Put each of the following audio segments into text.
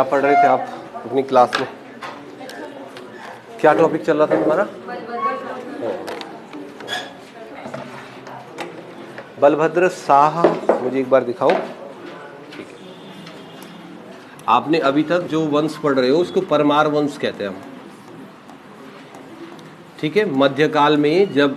पढ़ रहे थे आप अपनी क्लास में? क्या टॉपिक चल रहा था तुम्हारा? बलभद्र शाह, मुझे एक बार दिखाओ। ठीक है, आपने अभी तक जो वंश पढ़ रहे हो उसको परमार वंश कहते हैं हम। ठीक है, मध्यकाल में जब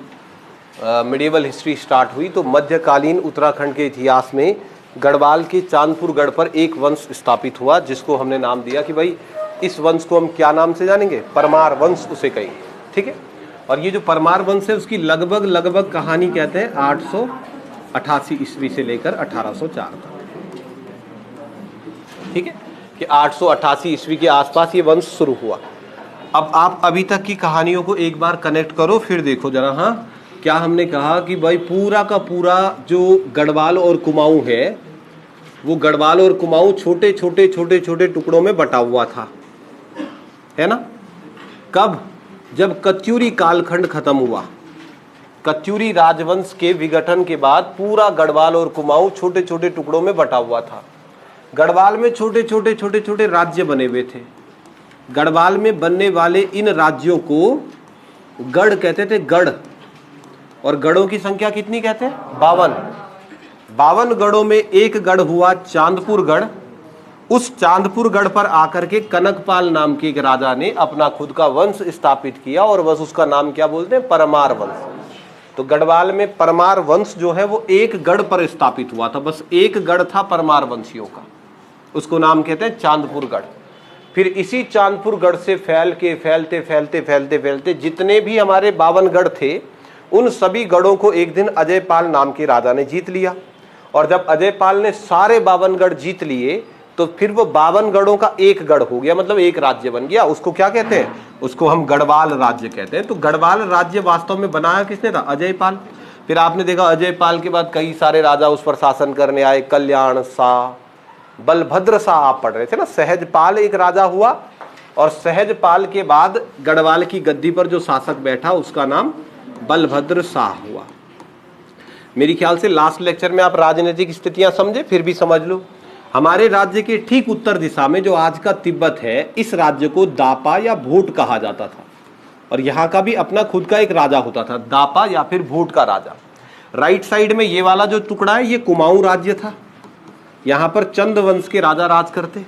मिडिवल हिस्ट्री स्टार्ट हुई तो मध्यकालीन उत्तराखंड के इतिहास में गढ़वाल के चांदपुर गढ़ पर एक वंश स्थापित हुआ, जिसको हमने नाम दिया कि भाई इस वंश को हम क्या नाम से जानेंगे? परमार वंश उसे कहेंगे। ठीक है, और ये जो परमार वंश है उसकी लगभग कहानी कहते हैं 888 ईस्वी से लेकर 1804 तक। ठीक है, कि 888 ईस्वी के आसपास ये वंश शुरू हुआ। अब आप अभी तक की कहानियों को एक बार कनेक्ट करो, फिर देखो जरा। हाँ, क्या हमने कहा कि भाई पूरा का पूरा जो गढ़वाल और कुमाऊं है, वो गढ़वाल और कुमाऊं छोटे छोटे टुकड़ों में बटा हुआ था, है ना? कब? जब कत्यूरी कालखंड खत्म हुआ, कत्यूरी राजवंश के विघटन के बाद पूरा गढ़वाल और कुमाऊं छोटे छोटे टुकड़ों में बटा हुआ था। गढ़वाल में छोटे छोटे राज्य बने हुए थे। गढ़वाल में बनने वाले इन राज्यों को गढ़ कहते थे, गढ़। और गढ़ों की संख्या कितनी कहते हैं? 52। 52 गढ़ों में एक गढ़ हुआ चांदपुर गढ़। उस चांदपुर गढ़ पर आकर के कनकपाल नाम के एक राजा ने अपना खुद का वंश स्थापित किया, और बस उसका नाम क्या बोलते हैं? परमार वंश। तो गढ़वाल में परमार वंश जो है वो एक गढ़ पर स्थापित हुआ था, बस एक गढ़ था परमार वंशियों का, उसको नाम कहते हैं चांदपुर गढ़। फिर इसी चांदपुर गढ़ से फैलते जितने भी हमारे 52 गढ़ थे, उन सभी गढ़ों को एक दिन अजयपाल नाम के राजा ने जीत लिया। और जब अजयपाल ने सारे 52 गढ़ जीत लिए तो फिर वो 52 गढ़ों का एक गढ़ हो गया, मतलब एक राज्य बन गया। उसको क्या कहते हैं? उसको हम गढ़वाल राज्य कहते हैं। तो गढ़वाल राज्य वास्तव में बनाया किसने था? अजयपाल। फिर आपने देखा अजयपाल के बाद कई सारे राजा उस पर शासन करने आए। कल्याण शाह, बलभद्र शाह आप पढ़ रहे थे ना। सहजपाल एक राजा हुआ, और सहजपाल के बाद गढ़वाल की गद्दी पर जो शासक बैठा उसका नाम बलभद्र शाह हुआ। मेरे ख्याल से लास्ट लेक्चर में आप राजनीतिक स्थितियां समझे, फिर भी समझ लो। हमारे राज्य के ठीक उत्तर दिशा में जो आज का तिब्बत है, इस राज्य को दापा या भूट कहा जाता था, और यहाँ का भी अपना खुद का एक राजा होता था, दापा या फिर भूट का राजा। राइट साइड में ये वाला जो टुकड़ा है ये कुमाऊं राज्य था, यहाँ पर चंद वंश के राजा राज करते।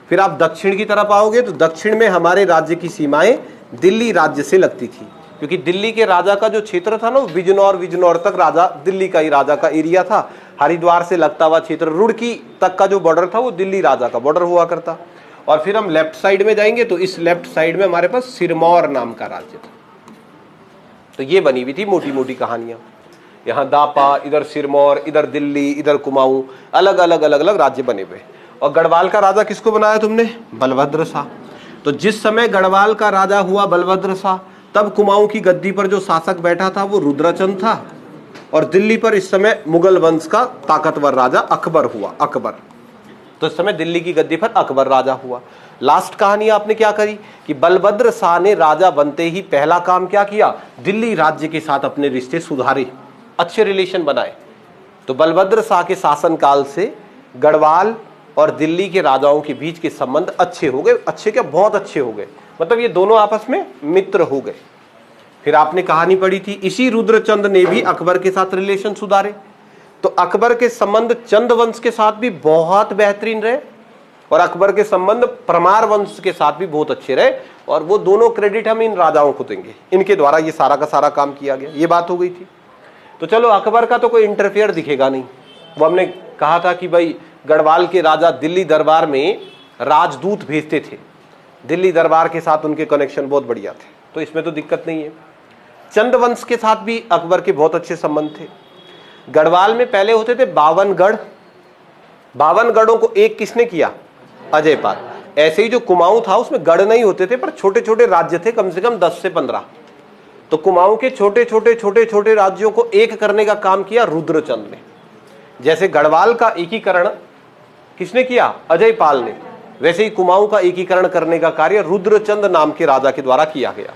फिर आप दक्षिण की तरफ आओगे तो दक्षिण में हमारे राज्य की सीमाएं दिल्ली राज्य से लगती थी, क्योंकि दिल्ली के राजा का जो क्षेत्र था ना, बिजनौर तक राजा दिल्ली का ही राजा का एरिया था। हरिद्वार से लगता हुआ क्षेत्र, रुड़की तक का जो बॉर्डर था वो दिल्ली राजा का बॉर्डर हुआ करता। और फिर हम लेफ्ट साइड में जाएंगे तो इस लेफ्ट साइड में हमारे पास सिरमौर नाम का राज्य था। तो ये बनी हुई थी मोटी मोटी कहानियां। यहाँ दापा, इधर सिरमौर, इधर दिल्ली, इधर कुमाऊं, अलग अलग राज्य बने हुए। और गढ़वाल का राजा किसको बनाया तुमने? बलभद्र शाह। तो जिस समय गढ़वाल का राजा हुआ बलभद्र शाह, तब कुमाऊं की गद्दी पर जो शासक बैठा था वो रुद्रचंद था, और दिल्ली पर इस समय मुगल वंश का ताकतवर राजा अकबर हुआ, अकबर। तो इस समय दिल्ली की गद्दी पर अकबर राजा हुआ। लास्ट कहानी आपने क्या करी कि बलभद्र शाह ने राजा बनते ही पहला काम क्या किया? दिल्ली राज्य के साथ अपने रिश्ते सुधारे, अच्छे रिलेशन बनाए। तो बलभद्र शाह के शासनकाल से गढ़वाल और दिल्ली के राजाओं के बीच के संबंध अच्छे हो गए। अच्छे क्या, बहुत अच्छे हो गए, मतलब ये दोनों आपस में मित्र हो गए। फिर आपने कहानी पढ़ी थी, इसी रुद्रचंद ने भी अकबर के साथ रिलेशन सुधारे। तो अकबर के संबंध चंद वंश के साथ भी बहुत बेहतरीन रहे, और अकबर के संबंध परमार वंश के साथ भी बहुत अच्छे रहे। और वो दोनों क्रेडिट हम इन राजाओं को देंगे, इनके द्वारा ये सारा का सारा काम किया गया। ये बात हो गई थी। तो चलो, अकबर का तो कोई इंटरफेयर दिखेगा नहीं। वो हमने कहा था कि भाई गढ़वाल के राजा दिल्ली दरबार में राजदूत भेजते थे, दिल्ली दरबार के साथ उनके कनेक्शन बहुत बढ़िया थे, तो इसमें तो दिक्कत नहीं है। चंद वंश के साथ भी अकबर के बहुत अच्छे संबंध थे। गढ़वाल में पहले होते थे 52 गढ़। 52 गढ़ों को एक किसने किया? अजयपाल। ऐसे ही जो कुमाऊं था उसमें गढ़ नहीं होते थे, पर छोटे छोटे राज्य थे, कम से कम 10 से 15। तो कुमाऊं के छोटे छोटे राज्यों को एक करने का काम किया रुद्रचंद ने। जैसे गढ़वाल का एकीकरण किसने किया? अजयपाल ने। वैसे ही कुमाऊं का एकीकरण करने का कार्य रुद्रचंद नाम के राजा के द्वारा किया गया।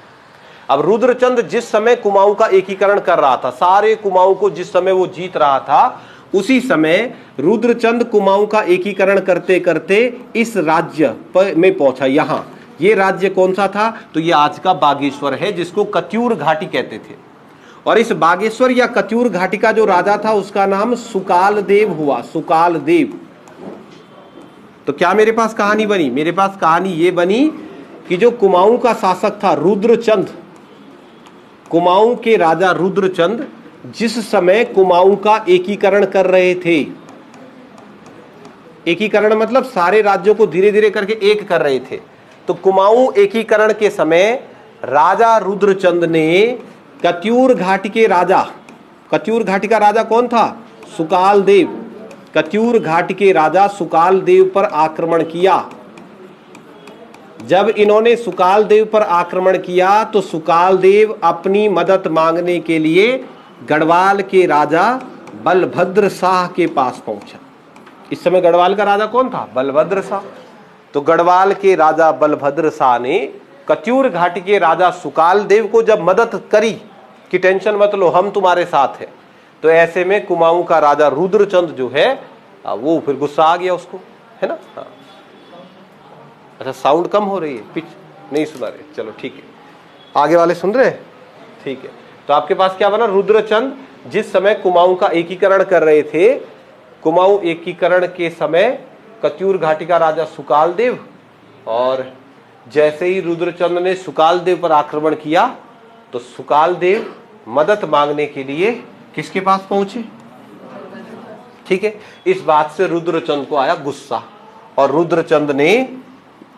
अब रुद्रचंद जिस समय कुमाऊं का एकीकरण कर रहा था, सारे कुमाऊं को जिस समय वो जीत रहा था, उसी समय रुद्रचंद कुमाऊं का एकीकरण करते करते इस राज्य में पहुंचा। यहां ये राज्य कौन सा था? तो ये आज का बागेश्वर है, जिसको कत्यूर घाटी कहते थे। और इस बागेश्वर या कत्यूर घाटी का जो राजा था उसका नाम सुकाल देव हुआ। सुकाल देव। तो क्या मेरे पास कहानी बनी? मेरे पास कहानी ये बनी कि जो कुमाऊं का शासक था रुद्रचंद, कुमाऊं के राजा रुद्रचंद जिस समय कुमाऊं का एकीकरण कर रहे थे, एकीकरण मतलब सारे राज्यों को धीरे धीरे करके एक कर रहे थे, तो कुमाऊं एकीकरण के समय राजा रुद्रचंद ने कत्यूर घाटी के राजा, कत्यूर घाटी का राजा कौन था? सुकाल देव। कत्यूर घाटी के राजा सुकाल देव पर आक्रमण किया। जब इन्होंने सुकाल देव पर आक्रमण किया तो सुकाल देव अपनी मदद मांगने के लिए गढ़वाल के राजा बलभद्र शाह के पास पहुंचा। इस समय गढ़वाल का राजा कौन था? बलभद्र शाह। तो गढ़वाल के राजा बलभद्र शाह ने कत्यूर घाटी के राजा सुकाल देव को जब मदद करी कि टेंशन मत लो, हम तुम्हारे साथ हैं, तो ऐसे में कुमाऊं का राजा रुद्रचंद जो है वो फिर गुस्सा आ गया उसको, है ना। हाँ। अच्छा, साउंड कम हो रही है, पिच नहीं सुना रहे, चलो ठीक है। आगे वाले सुन रहे? ठीक है। तो आपके पास क्या बना? रुद्रचंद जिस समय कुमाऊं का एकीकरण कर रहे थे, कुमाऊं एकीकरण के समय कत्यूर घाटी का राजा सुकाल देव, और जैसे ही रुद्रचंद ने सुकाल देव पर आक्रमण किया तो सुकाल देव मदद मांगने के लिए किसके पास पहुंचे? ठीक है। इस बात से रुद्रचंद को आया गुस्सा, और रुद्रचंद ने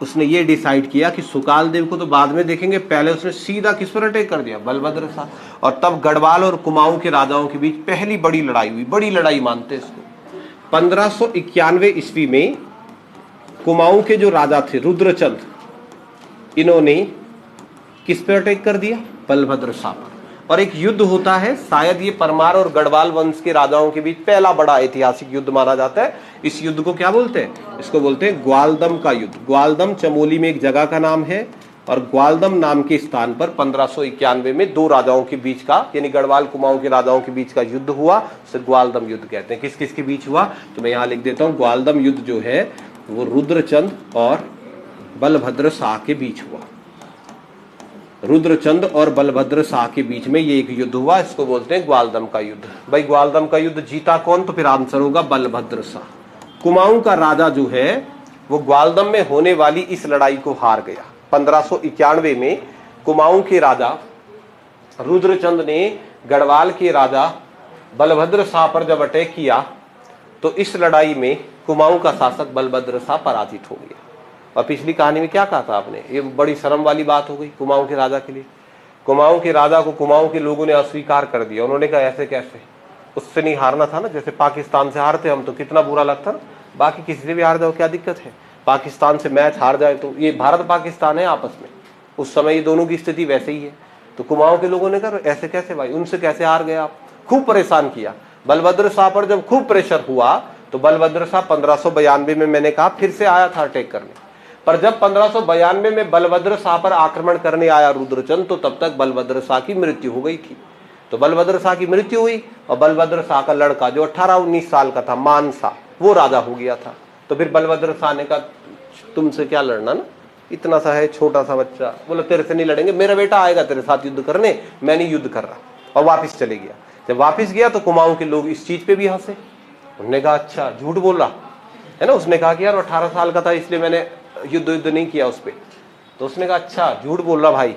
उसने ये डिसाइड किया कि सुकाल देव को तो बाद में देखेंगे, पहले उसने सीधा किस पर अटैक कर दिया? बलभद्र शाह। और तब गढ़वाल और कुमाऊं के राजाओं के बीच पहली बड़ी लड़ाई हुई। बड़ी लड़ाई मानते इसको। 1591 ईस्वी में कुमाऊं के जो राजा थे रुद्रचंद, इन्होंने किस पे अटैक कर दिया? बलभद्र शाह पर। और एक युद्ध होता है, शायद ये परमार और गढ़वाल वंश के राजाओं के बीच पहला बड़ा ऐतिहासिक युद्ध माना जाता है। इस युद्ध को क्या बोलते हैं? इसको बोलते हैं ग्वालदम का युद्ध। ग्वालदम चमोली में एक जगह का नाम है, और ग्वालदम नाम के स्थान पर 1591 में दो राजाओं के बीच का, यानी गढ़वाल कुमाऊं के राजाओं के बीच का युद्ध हुआ। उसे ग्वालदम युद्ध कहते हैं। किस किस के बीच हुआ? तो मैं यहाँ लिख देता हूँ। ग्वालदम युद्ध जो है वो रुद्रचंद और बलभद्र शाह के बीच हुआ। रुद्रचंद और बलभद्र शाह के बीच में ये एक युद्ध हुआ, इसको बोलते हैं ग्वालदम का युद्ध। भाई ग्वालदम का युद्ध जीता कौन? तो फिर आंसर होगा बलभद्र शाह। कुमाऊं का राजा जो है वो ग्वालदम में होने वाली इस लड़ाई को हार गया। 1591 में कुमाऊं के राजा रुद्रचंद ने गढ़वाल के राजा बलभद्र शाह पर जब अटैक किया तो इस लड़ाई में कुमाऊं का शासक बलभद्र शाह पराजित हो गया। और पिछली कहानी में क्या कहा था आपने? ये बड़ी शर्म वाली बात हो गई कुमाऊं के राजा के लिए। कुमाऊं के राजा को कुमाऊं के लोगों ने अस्वीकार कर दिया। उन्होंने कहा ऐसे कैसे? उससे नहीं हारना था ना, जैसे पाकिस्तान से हारते हम तो कितना बुरा लगता ना। बाकी किसी से भी हार जाओ क्या दिक्कत है? पाकिस्तान से मैच हार जाए तो, ये भारत पाकिस्तान है आपस में, उस समय ये दोनों की स्थिति वैसे ही है। तो कुमाऊं के लोगों ने कहा ऐसे कैसे भाई, उनसे कैसे हार गए आप? खूब परेशान किया। बलभद्र शाह पर जब खूब प्रेशर हुआ तो बलभद्र शाह 1592 में, मैंने कहा, फिर से आया था अटैक करने। पर जब 1592 में बलभद्र शाह पर आक्रमण करने आया रुद्रचंद, तो तब तक बलभद्र शाह की मृत्यु हो गई थी। तो बलभद्र शाह की मृत्यु हुई और बलभद्र शाह का लड़का जो 18-19 साल का था, मानसा, वो राजा हो गया था। तो फिर बलभद्र शाह ने कहा तुमसे क्या लड़ना ना, इतना सा है छोटा सा बच्चा, बोला तेरे से नहीं लड़ेंगे, मेरा बेटा आएगा तेरे साथ युद्ध करने, मैं नहीं युद्ध कर रहा। और वापिस चले गया। जब वापिस गया तो कुमाऊं के लोग इस चीज पे भी हंसे। उन्होंने कहा अच्छा झूठ बोल रहा है ना। उसने कहा कि यार 18 साल का था इसलिए मैंने युद्ध नहीं किया उस पर। तो उसने कहा अच्छा झूठ बोल रहा भाई,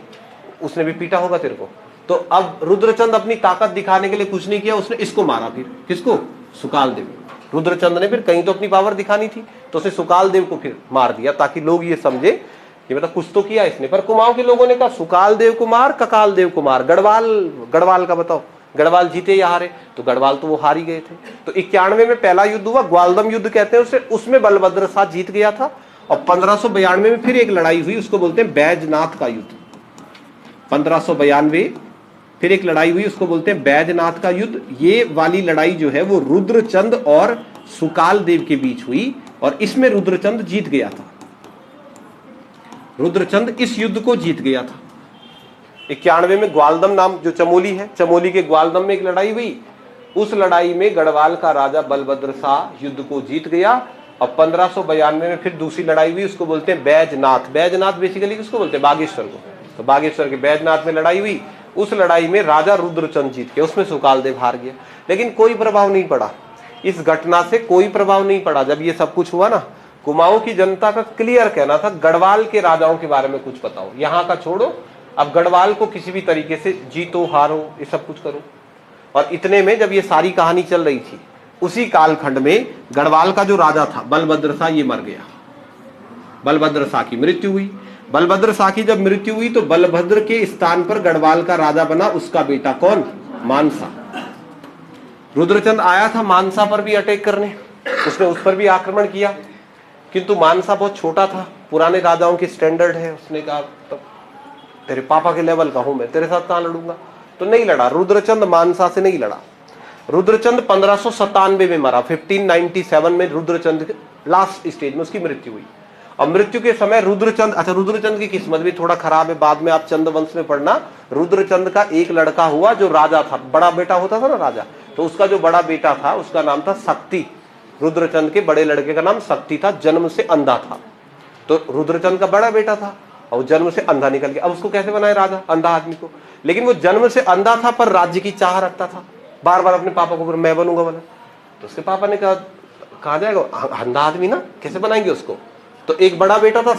उसने भी पीटा होगा तेरे को। तो अब रुद्रचंद अपनी ताकत दिखाने के लिए कुछ नहीं किया, उसने इसको मारा। फिर किसको? सुकाल देव। रुद्रचंद ने फिर कहीं तो अपनी पावर दिखानी थी, तो उसने सुकाल देव को फिर मार दिया ताकि लोग ये समझे कि मतलब कुछ तो किया इसने। पर कुमाऊं के लोगों ने कहा सुकाल देव को मार, ककाल देव को मार, गढ़वाल का बताओ, गढ़वाल जीते या हारे? तो गढ़वाल तो वो हार ही गए थे। तो 91 में पहला युद्ध हुआ, ग्वालदम युद्ध कहते हैं उसे, उसमें बलभद्र शाह जीत गया था। और 1592 में फिर एक लड़ाई हुई, उसको बोलते हैं बैजनाथ का युद्ध। 1592 फिर एक लड़ाई हुई, उसको बोलते हैं बैजनाथ का युद्ध। ये वाली लड़ाई जो है वो रुद्रचंद और सुकाल देव के बीच हुई, और इसमें रुद्रचंद जीत गया था। रुद्रचंद इस युद्ध को जीत गया था। 91 में ग्वालदम नाम जो चमोली है, चमोली के ग्वालदम में एक लड़ाई हुई, उस लड़ाई में गढ़वाल का राजा बलभद्र शाह युद्ध को जीत गया। और 1592 में फिर दूसरी लड़ाई हुई, उसको बोलते हैं बैजनाथ। बैजनाथ बेसिकली किसको बोलते हैं? बागेश्वर को। तो बागेश्वर के बैजनाथ में लड़ाई हुई। उस लड़ाई में राजा रुद्रचंद जीत गया, उसमें सुकालदेव हार गया। लेकिन कोई प्रभाव नहीं पड़ा इस घटना से, कोई प्रभाव नहीं पड़ा। जब ये सब कुछ हुआ ना, कुमाऊं की जनता का क्लियर कहना था गढ़वाल के राजाओं के बारे में कुछ बताओ, यहाँ का छोड़ो, अब गढ़वाल को किसी भी तरीके से जीतो हारो ये सब कुछ करो। और इतने में जब ये सारी कहानी चल रही थी, उसी कालखंड में गढ़वाल का जो राजा था बलभद्र शाह, ये मर गया। बलभद्र शाह की मृत्यु हुई। बलभद्र शाह की जब मृत्यु हुई तो बलभद्र के स्थान पर गढ़वाल का राजा बना उसका बेटा कौन? मानसा। रुद्रचंद आया था मानसा पर भी अटैक करने, उसने उस पर भी आक्रमण किया, किंतु मानसा बहुत छोटा था, पुराने राजाओं की स्टैंडर्ड है। उसने कहा तो तेरे पापा के लेवल का हूं मैं, तेरे साथ कहां लड़ूंगा, तो नहीं लड़ा। रुद्रचंद मानसा से नहीं लड़ा। रुद्रचंद 1597 में मरा। 1597 में रुद्रचंद लास्ट स्टेज में उसकी मृत्यु हुई। और मृत्यु के समय रुद्रचंद, अच्छा रुद्रचंद की किस्मत भी थोड़ा खराब है, बाद में आप चंद्रवंश में पढ़ना। रुद्रचंद का एक लड़का हुआ जो राजा था, बड़ा बेटा होता था ना राजा, तो उसका जो बड़ा बेटा था उसका नाम था शक्ति। रुद्रचंद के बड़े लड़के का नाम शक्ति था, जन्म से अंधा था। तो रुद्रचंद का बड़ा बेटा था और जन्म से अंधा निकल गया। अब उसको कैसे बनाए राजा, अंधा आदमी को? लेकिन वो जन्म से अंधा था पर राज्य की चाह रखता था, बार बार अपने पापा को मैं बनूंगा बोला। तो उसके पापा ने कहा कहा जाएगा, अंधा आदमी ना, कैसे बनाएंगे उसको? तो एक बड़ा बेटा था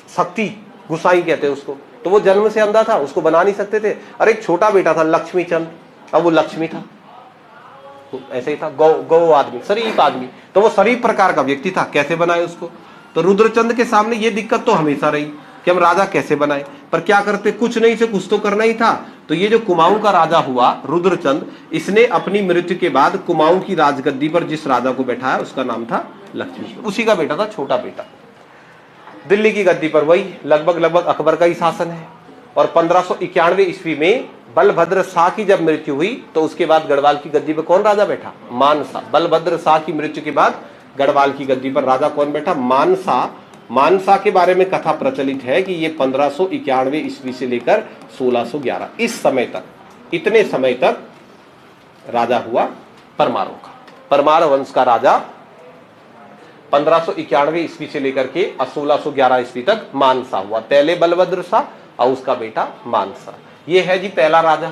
शक्ति, गुसाई कहते हैं उसको, तो वो जन्म से अंधा था, उसको बना नहीं सकते थे। और एक छोटा बेटा था लक्ष्मीचंद, अब वो लक्ष्मी था, तो ऐसे ही था गौ आदमी, शरीफ आदमी, तो वो शरीफ प्रकार का व्यक्ति था, कैसे बनाए उसको? तो रुद्रचंद के सामने ये दिक्कत तो हमेशा रही कि हम राजा कैसे बनाए, पर क्या करते, कुछ नहीं से कुछ तो करना ही था। तो ये जो कुमाऊं का राजा हुआ रुद्रचंद, इसने अपनी मृत्यु के बाद कुमाऊं की राजगद्दी पर जिस राजा को बैठाया उसका नाम था लक्ष्मी, उसी का बेटा था, छोटा बेटा। दिल्ली की गद्दी पर वही लगभग अकबर का ही शासन है। और 1591 ईस्वी में बलभद्र शाह की जब मृत्यु हुई तो उसके बाद गढ़वाल की गद्दी पर कौन राजा बैठा? मानसा। बलभद्र शाह की मृत्यु के बाद गढ़वाल की गद्दी पर राजा कौन बैठा? मानसा। मानसा के बारे में कथा प्रचलित है कि ये 1591 ईस्वी से लेकर 1611 इस समय तक, इतने समय तक राजा हुआ परमारों का। परमार वंश का राजा 1591 ईस्वी से लेकर के 1611 ईस्वी तक मानसा हुआ। पहले बलभद्र शाह और उसका बेटा मानसा। ये है जी पहला राजा।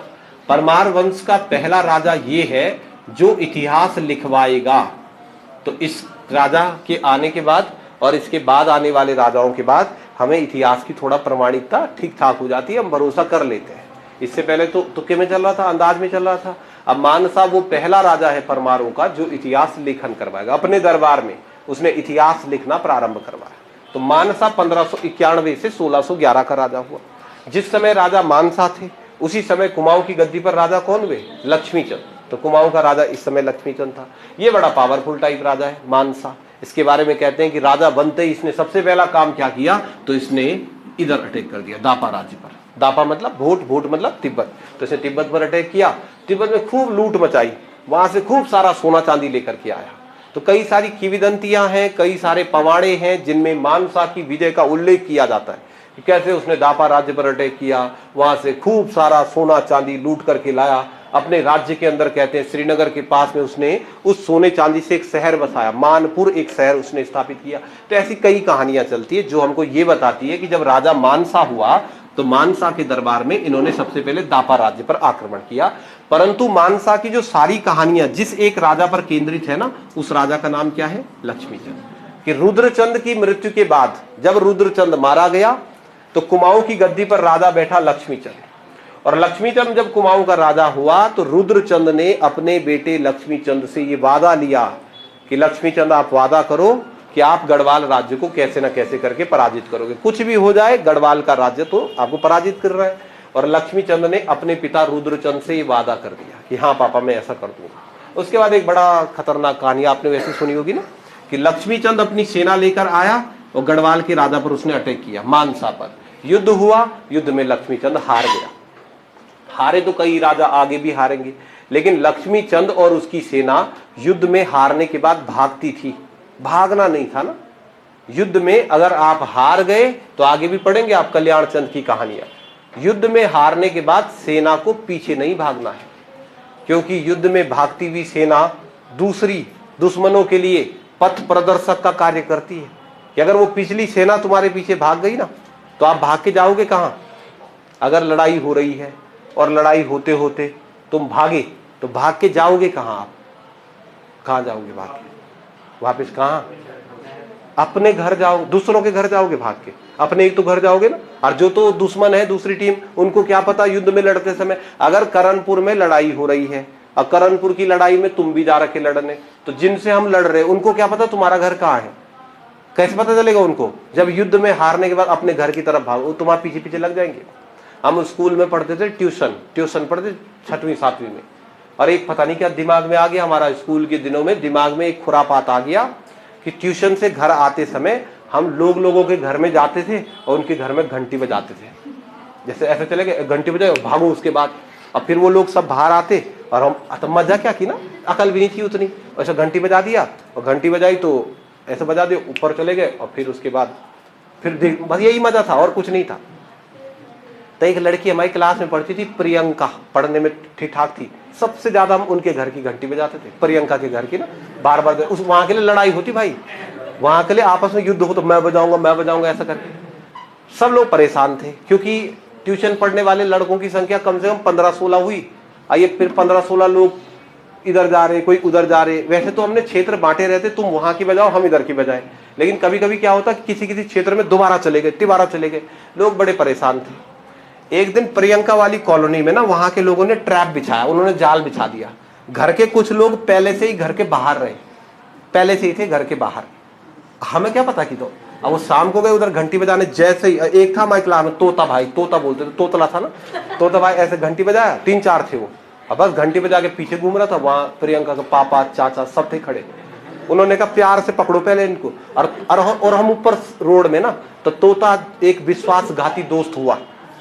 परमार वंश का पहला राजा ये है जो इतिहास लिखवाएगा। तो इस राजा के आने के बाद और इसके बाद आने वाले राजाओं के बाद हमें इतिहास की थोड़ा प्रमाणिकता ठीक ठाक हो जाती है, हम भरोसा कर लेते हैं। इससे पहले तो तुक्के में चल रहा था, अंदाज में चल रहा था। अब मानसा वो पहला राजा है परमारों का जो इतिहास लेखन करवाएगा। अपने दरबार में उसने इतिहास लिखना प्रारंभ करवाया। तो मानसा 1591 से 1611 का राजा हुआ। जिस समय राजा मानसा थे उसी समय कुमाऊं की गद्दी पर राजा कौन हुए? लक्ष्मीचंद। तो कुमाऊं का राजा इस समय लक्ष्मीचंद था। ये बड़ा पावरफुल टाइप राजा है मानसा। इसके बारे में कहते हैं कि राजा बनते ही इसने सबसे पहला काम क्या किया, तो इसने इधर अटैक कर दिया, दापा राज्य पर। दापा मतलब भोट, भोट मतलब तिब्बत। तो इसने तिब्बत पर अटैक किया, तिब्बत में खूब लूट मचाई, वहां से खूब सारा सोना चांदी लेकर के आया। तो कई सारी किंवदंतियां हैं, कई सारे पवाड़े हैं जिनमें मानसा की विजय का उल्लेख किया जाता है कि कैसे उसने दापा राज्य पर अटैक किया, वहां से खूब सारा सोना चांदी लूट करके लाया अपने राज्य के अंदर। कहते हैं श्रीनगर के पास में उसने उस सोने चांदी से एक शहर बसाया, मानपुर एक शहर उसने स्थापित किया। तो ऐसी कई कहानियां चलती है जो हमको ये बताती है कि जब राजा मानसा हुआ तो मानसा के दरबार में इन्होंने सबसे पहले दापा राज्य पर आक्रमण किया। परंतु मानसा की जो सारी कहानियां जिस एक राजा पर केंद्रित है ना, उस राजा का नाम क्या है? लक्ष्मीचंद। कि रुद्रचंद की मृत्यु के बाद जब रुद्रचंद मारा गया तो कुमाऊं की गद्दी पर राजा बैठा लक्ष्मीचंद। और लक्ष्मीचंद जब कुमाऊं का राजा हुआ तो रुद्रचंद ने अपने बेटे लक्ष्मीचंद से ये वादा लिया कि लक्ष्मीचंद आप वादा करो कि आप गढ़वाल राज्य को कैसे न कैसे करके पराजित करोगे, कुछ भी हो जाए गढ़वाल का राज्य तो आपको पराजित कर रहा है। और लक्ष्मीचंद ने अपने पिता रुद्रचंद से ये वादा कर दिया कि हाँ पापा मैं ऐसा कर दूंगा। उसके बाद एक बड़ा खतरनाक कहानी आपने वैसे सुनी होगी ना, कि लक्ष्मीचंद अपनी सेना लेकर आया और गढ़वाल के राजा पर उसने अटैक किया, मानसा पर। युद्ध हुआ, युद्ध में लक्ष्मीचंद हार गया। हारे तो कई राजा आगे भी हारेंगे, लेकिन लक्ष्मीचंद और उसकी सेना युद्ध में हारने के बाद भागती थी। भागना नहीं था ना, युद्ध में अगर आप हार गए तो आगे भी पढ़ेंगे आप कल्याण चंद की कहानियां। युद्ध में हारने के बाद सेना को पीछे नहीं भागना है, क्योंकि युद्ध में भागती हुई सेना दूसरी दुश्मनों के लिए पथ प्रदर्शक का कार्य करती है कि अगर वो पिछली सेना तुम्हारे पीछे भाग गई ना तो आप भाग के जाओगे कहां? अगर लड़ाई हो रही है और लड़ाई होते होते तुम भागे तो भाग के जाओगे कहां? आप कहां जाओगे भाग के? वापस कहां? अपने घर जाओ, दूसरों के घर जाओगे भाग के, अपने एक तो घर जाओगे ना। और जो तो दुश्मन है दूसरी टीम, उनको क्या पता युद्ध में लड़ते समय अगर करणपुर में लड़ाई हो रही है और करणपुर की लड़ाई में तुम भी जा रखे लड़ने, तो जिनसे हम लड़ रहे हैं उनको क्या पता तुम्हारा घर कहाँ है? कैसे पता चलेगा उनको? जब युद्ध में हारने के बाद अपने घर की तरफ भागो, तुम्हारे पीछे पीछे लग जाएंगे। हम स्कूल में पढ़ते थे, ट्यूशन पढ़ते 6वीं 7वीं में, और एक पता नहीं क्या दिमाग में आ गया, हमारा स्कूल के दिनों में दिमाग में एक खुरापात आ गया कि ट्यूशन से घर आते समय हम लोगों के घर में जाते थे और उनके घर में घंटी बजाते थे। जैसे ऐसे चले गए, घंटी बजाए और भागो उसके बाद, और फिर वो लोग सब बाहर आते और हम तो मजा क्या की ना, अकल भी नहीं थी उतनी, ऐसा घंटी बजा दिया और घंटी बजाई तो ऐसे बजा दिया, ऊपर चले गए और फिर उसके बाद फिर बस यही मजा था और कुछ नहीं था। तो एक लड़की हमारी क्लास में पढ़ती थी, प्रियंका, पढ़ने में ठीक ठाक थी, सबसे ज्यादा हम उनके घर की घंटी बजाते थे, प्रियंका के घर की ना। बार बार उस वहां के लिए लड़ाई होती भाई, वहां के लिए आपस में युद्ध हो, तो मैं बजाऊंगा ऐसा करके सब लोग परेशान थे, क्योंकि ट्यूशन पढ़ने वाले लड़कों की संख्या कम से कम 15-16 हुई। आइए फिर 15-16 लोग इधर जा रहे, कोई उधर जा रहे। वैसे तो हमने क्षेत्र बांटे रहते, तुम वहां की बजाओ हम इधर की बजाए, लेकिन कभी कभी क्या होता कि किसी क्षेत्र में दोबारा चले गए, तिबारा चले गए, लोग बड़े परेशान थे। एक दिन प्रियंका वाली कॉलोनी में ना वहां के लोगों ने ट्रैप बिछाया, उन्होंने जाल बिछा दिया। घर के कुछ लोग पहले से ही घर के बाहर रहे, पहले से ही थे घर के बाहर, हमें क्या पता कि तो अब वो शाम को गए उधर घंटी बजाने। जैसे ही एक था हमारे क्लास में तोता भाई, तोता बोलते थे, तोतला था ना, तोता भाई ऐसे घंटी बजाया, 3-4 थे वो, अब बस घंटी बजा के पीछे घूम रहा था। वहां प्रियंका का पापा चाचा सब थे खड़े, उन्होंने कहा प्यार से पकड़ो पहले इनको, और हम ऊपर रोड में ना, तो तोता एक विश्वासघाती दोस्त हुआ।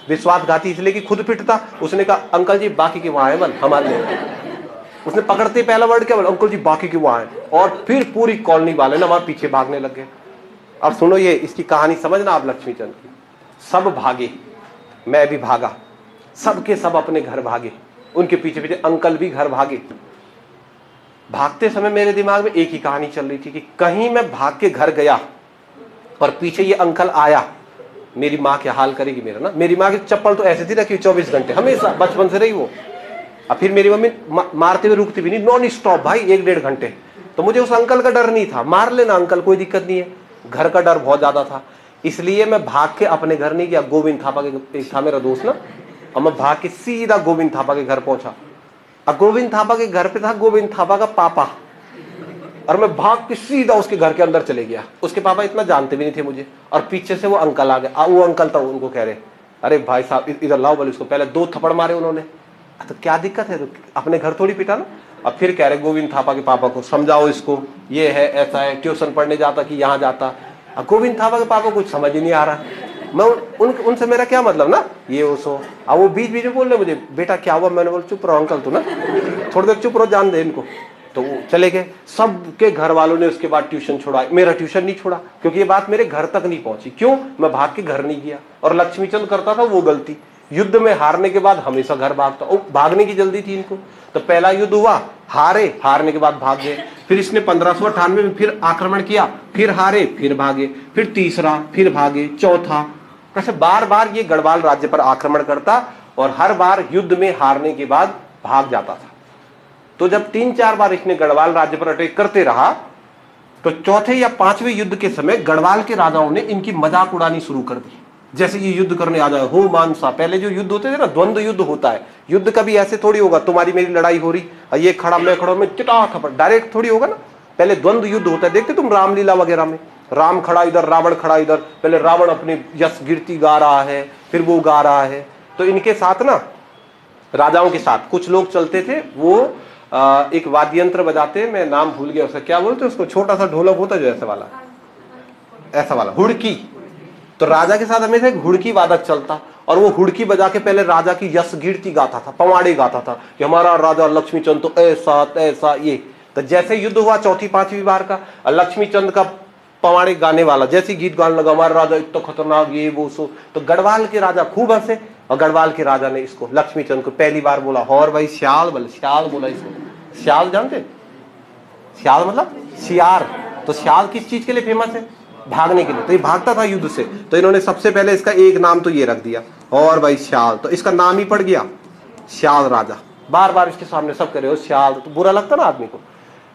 विश्वासघाती इसलिए कि खुद पिटता, उसने कहा अंकल जी बाकी के वहां है बल हमारे लिए। उसने पकड़ते पहला वर्ड क्या बोला, अंकल जी बाकी के वहां है, और फिर पूरी कॉलोनी वाले ना वहां पीछे भागने लग गए। अब सुनो ये इसकी कहानी समझना आप लक्ष्मीचंद की। सब भागे, मैं भी भागा, सबके सब अपने घर भागे, उनके पीछे पीछे अंकल भी घर भागे। भागते समय मेरे दिमाग में एक ही कहानी चल रही थी कि कहीं मैं भाग के घर गया और पीछे ये अंकल आया, मेरी माँ क्या हाल करेगी मेरा ना। मेरी माँ की चप्पल तो ऐसे थी रखी 24 घंटे, हमेशा बचपन से रही वो। अब फिर मेरी मम्मी मारते हुए रुकती भी नहीं, नॉन स्टॉप भाई 1-1.5 घंटे। तो मुझे उस अंकल का डर नहीं था, मार लेना अंकल कोई दिक्कत नहीं है, घर का डर बहुत ज्यादा था। इसलिए मैं भाग के अपने घर नहीं गया। गोविंद थापा के एक था मेरा दोस्त ना, और मैं भाग के सीधा गोविंद थापा के घर पहुंचा। अब गोविंद थापा के घर पे था गोविंद थापा का पापा, और मैं भाग के सीधा उसके घर के अंदर चले गया। उसके पापा इतना जानते भी नहीं थे मुझे, और पीछे से वो अंकल आ गए। वो अंकल था, उनको कह रहे अरे भाई साहब इधर लाओ, बोले उसको पहले 2 थप्पड़ मारे उन्होंने। तो क्या दिक्कत है, तो अपने घर थोड़ी पिटा ना। अब फिर कह रहे गोविंद थापा के पापा को समझाओ इसको, ये है ऐसा है, ट्यूशन पढ़ने जाता कि यहाँ जाता। अब गोविंद थापा के पापा कुछ समझ ही नहीं आ रहा, मैं उनसे मेरा क्या मतलब ना, ये वो सो। अब वो बीच बीच में बोल रहे मुझे बेटा क्या हुआ, मैंने बोला चुप रहो अंकल, तू ना थोड़ी देर चुप रहो, जान दे इनको। तो वो चले गए। सबके घर वालों ने उसके बाद ट्यूशन छोड़ा, मेरा ट्यूशन नहीं छोड़ा, क्योंकि ये बात मेरे घर तक नहीं पहुंची। क्यों? मैं भाग के घर नहीं गया, और लक्ष्मीचंद करता था वो गलती। युद्ध में हारने के बाद हमेशा घर भागता, भागने की जल्दी थी इनको। तो पहला युद्ध हुआ, हारने के बाद भाग गए। फिर इसने 1598 में फिर आक्रमण किया, फिर हारे, फिर भागे, फिर तीसरा, फिर भागे, चौथा। कैसे बार बार ये गढ़वाल राज्य पर आक्रमण करता, और हर बार युद्ध में हारने के बाद भाग जाता था। तो जब 3-4 बार इसने गढ़वाल राज्य पर अटैक करते रहा, तो चौथे या 5वें युद्ध के समय गढ़वाल के राजाओं ने इनकी मजाक उड़ानी शुरू कर दी। जैसे ये युद्ध करने आ जाए, हो मानसा। पहले जो युद्ध होते थे ना, द्वंद्व युद्ध होता है। युद्ध कभी ऐसे थोड़ी होगा तुम्हारी मेरी लड़ाई हो रही, ये खड़ा मैं खड़ा, मैं चिटा खपड़, डायरेक्ट थोड़ी होगा ना। पहले द्वंद्व युद्ध होता है, देखते तुम रामलीला वगैरह में, राम खड़ा इधर, रावण खड़ा इधर। पहले रावण अपनी यश कीर्ति गा रहा है, फिर वो गा रहा है। तो इनके साथ ना, राजाओं के साथ कुछ लोग चलते थे, वो एक वाद्य यंत्र बजाते, मैं नाम भूल गया उसका, क्या बोलते उसको, छोटा सा ढोलक होता है जो ऐसा वाला हुड़की। तो राजा के साथ हमेशा एक हुड़की वादक चलता, और वो हुड़की बजा के पहले राजा की यश कीर्ति गाता था, पवाड़े गाता था कि हमारा राजा लक्ष्मीचंद तो ऐसा तैसा ये। तो जैसे युद्ध हुआ 4-5वीं बार का, लक्ष्मीचंद का पवाड़े गाने वाला जैसे गीत गाने लगा, हमारा राजा इतना खतरनाक ये वो सो। तो गढ़वाल के राजा खूब हंसे, और गढ़वाल के राजा ने इसको लक्ष्मीचंद को पहली बार बोला, और भाई श्याल बोले, श्याल बोला इसको। श्याल जानते, श्याल मतलब सियार। तो श्याल किस चीज के लिए फेमस है? भागने के लिए। तो ये भागता था युद्ध से, तो इन्होंने सबसे पहले इसका एक नाम तो ये रख दिया, और भाई श्याल। तो इसका नाम ही पड़ गया श्याल राजा। बार बार इसके सामने सब कह रहे हो श्याल, तो बुरा लगता ना आदमी को।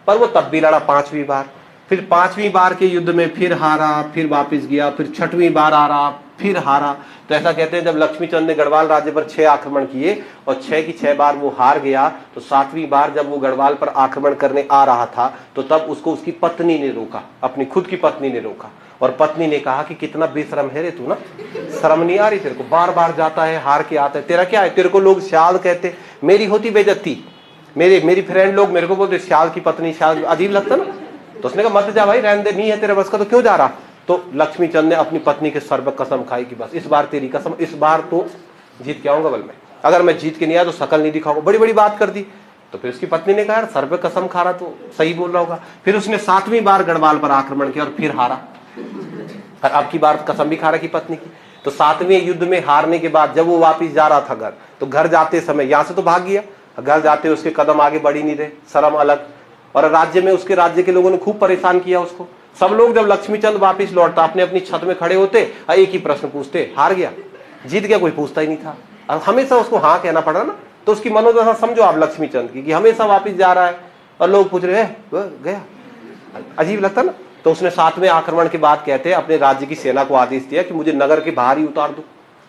पर वो तब भी लड़ा 5वीं बार। फिर 5वीं बार के युद्ध में फिर हारा, फिर वापिस गया, फिर 6वीं बार आ रहा, फिर हारा। तो ऐसा कहते हैं जब लक्ष्मीचंद ने गढ़वाल राज्य पर 6 आक्रमण किए और 6 की 6 बार वो हार गया, तो 7वीं बार जब वो गढ़वाल पर आक्रमण करने आ रहा था तो तब उसको उसकी पत्नी ने रोका, अपनी खुद की पत्नी ने रोका। और पत्नी ने कहा कि कितना बेशरम है रे तू, ना शर्म नहीं आ रही तेरे को? बार बार जाता है, हार के आता है, तेरा क्या है? तेरे को लोग श्याल कहते, मेरी होती बेइज्जती, मेरी फ्रेंड लोग मेरे को बोलते श्याल की पत्नी, श्याल, अजीब लगता ना। तो उसने कहा मत जा भाई, रहने दे, नहीं है तेरे बस का तो क्यों जा रहा? तो लक्ष्मीचंद ने अपनी पत्नी के सर पर कसम खाई कि बस इस बार तेरी कसम, इस बार तो जीत के आऊंगा बल में, अगर मैं जीत के नहीं आया तो शकल नहीं दिखाऊंगा। बड़ी बड़ी बात कर दी। तो फिर उसकी पत्नी ने कहा यार सर पे कसम खा रहा तो सही बोल रहा होगा। फिर उसने 7वीं बार गढ़वाल पर आक्रमण किया और फिर हारा। और अब की बार कसम भी खा रहा की पत्नी की। तो 7वें युद्ध में हारने के बाद जब वो वापिस जा रहा था घर, तो घर जाते समय यहाँ से तो भाग गया, घर जाते उसके कदम आगे बढ़ ही नहीं रहे, शर्म अलग। और राज्य में उसके राज्य के लोगों ने खूब परेशान किया उसको। सब लोग जब लक्ष्मीचंद वापिस लौटता अपने अपनी छत में खड़े होते, एक ही प्रश्न पूछते, हार गया जीत गया? कोई पूछता ही नहीं था। और हमेशा उसको हाँ कहना पड़ा ना। तो उसकी मनोदशा समझो आप लक्ष्मीचंद की, कि हमेशा वापिस जा रहा है और लोग पूछ रहे हैं गया, अजीब लगता ना। तो उसने 7वें आक्रमण के बाद कहते हैं अपने राज्य की सेना को आदेश दिया कि मुझे नगर के बाहर ही उतार दो।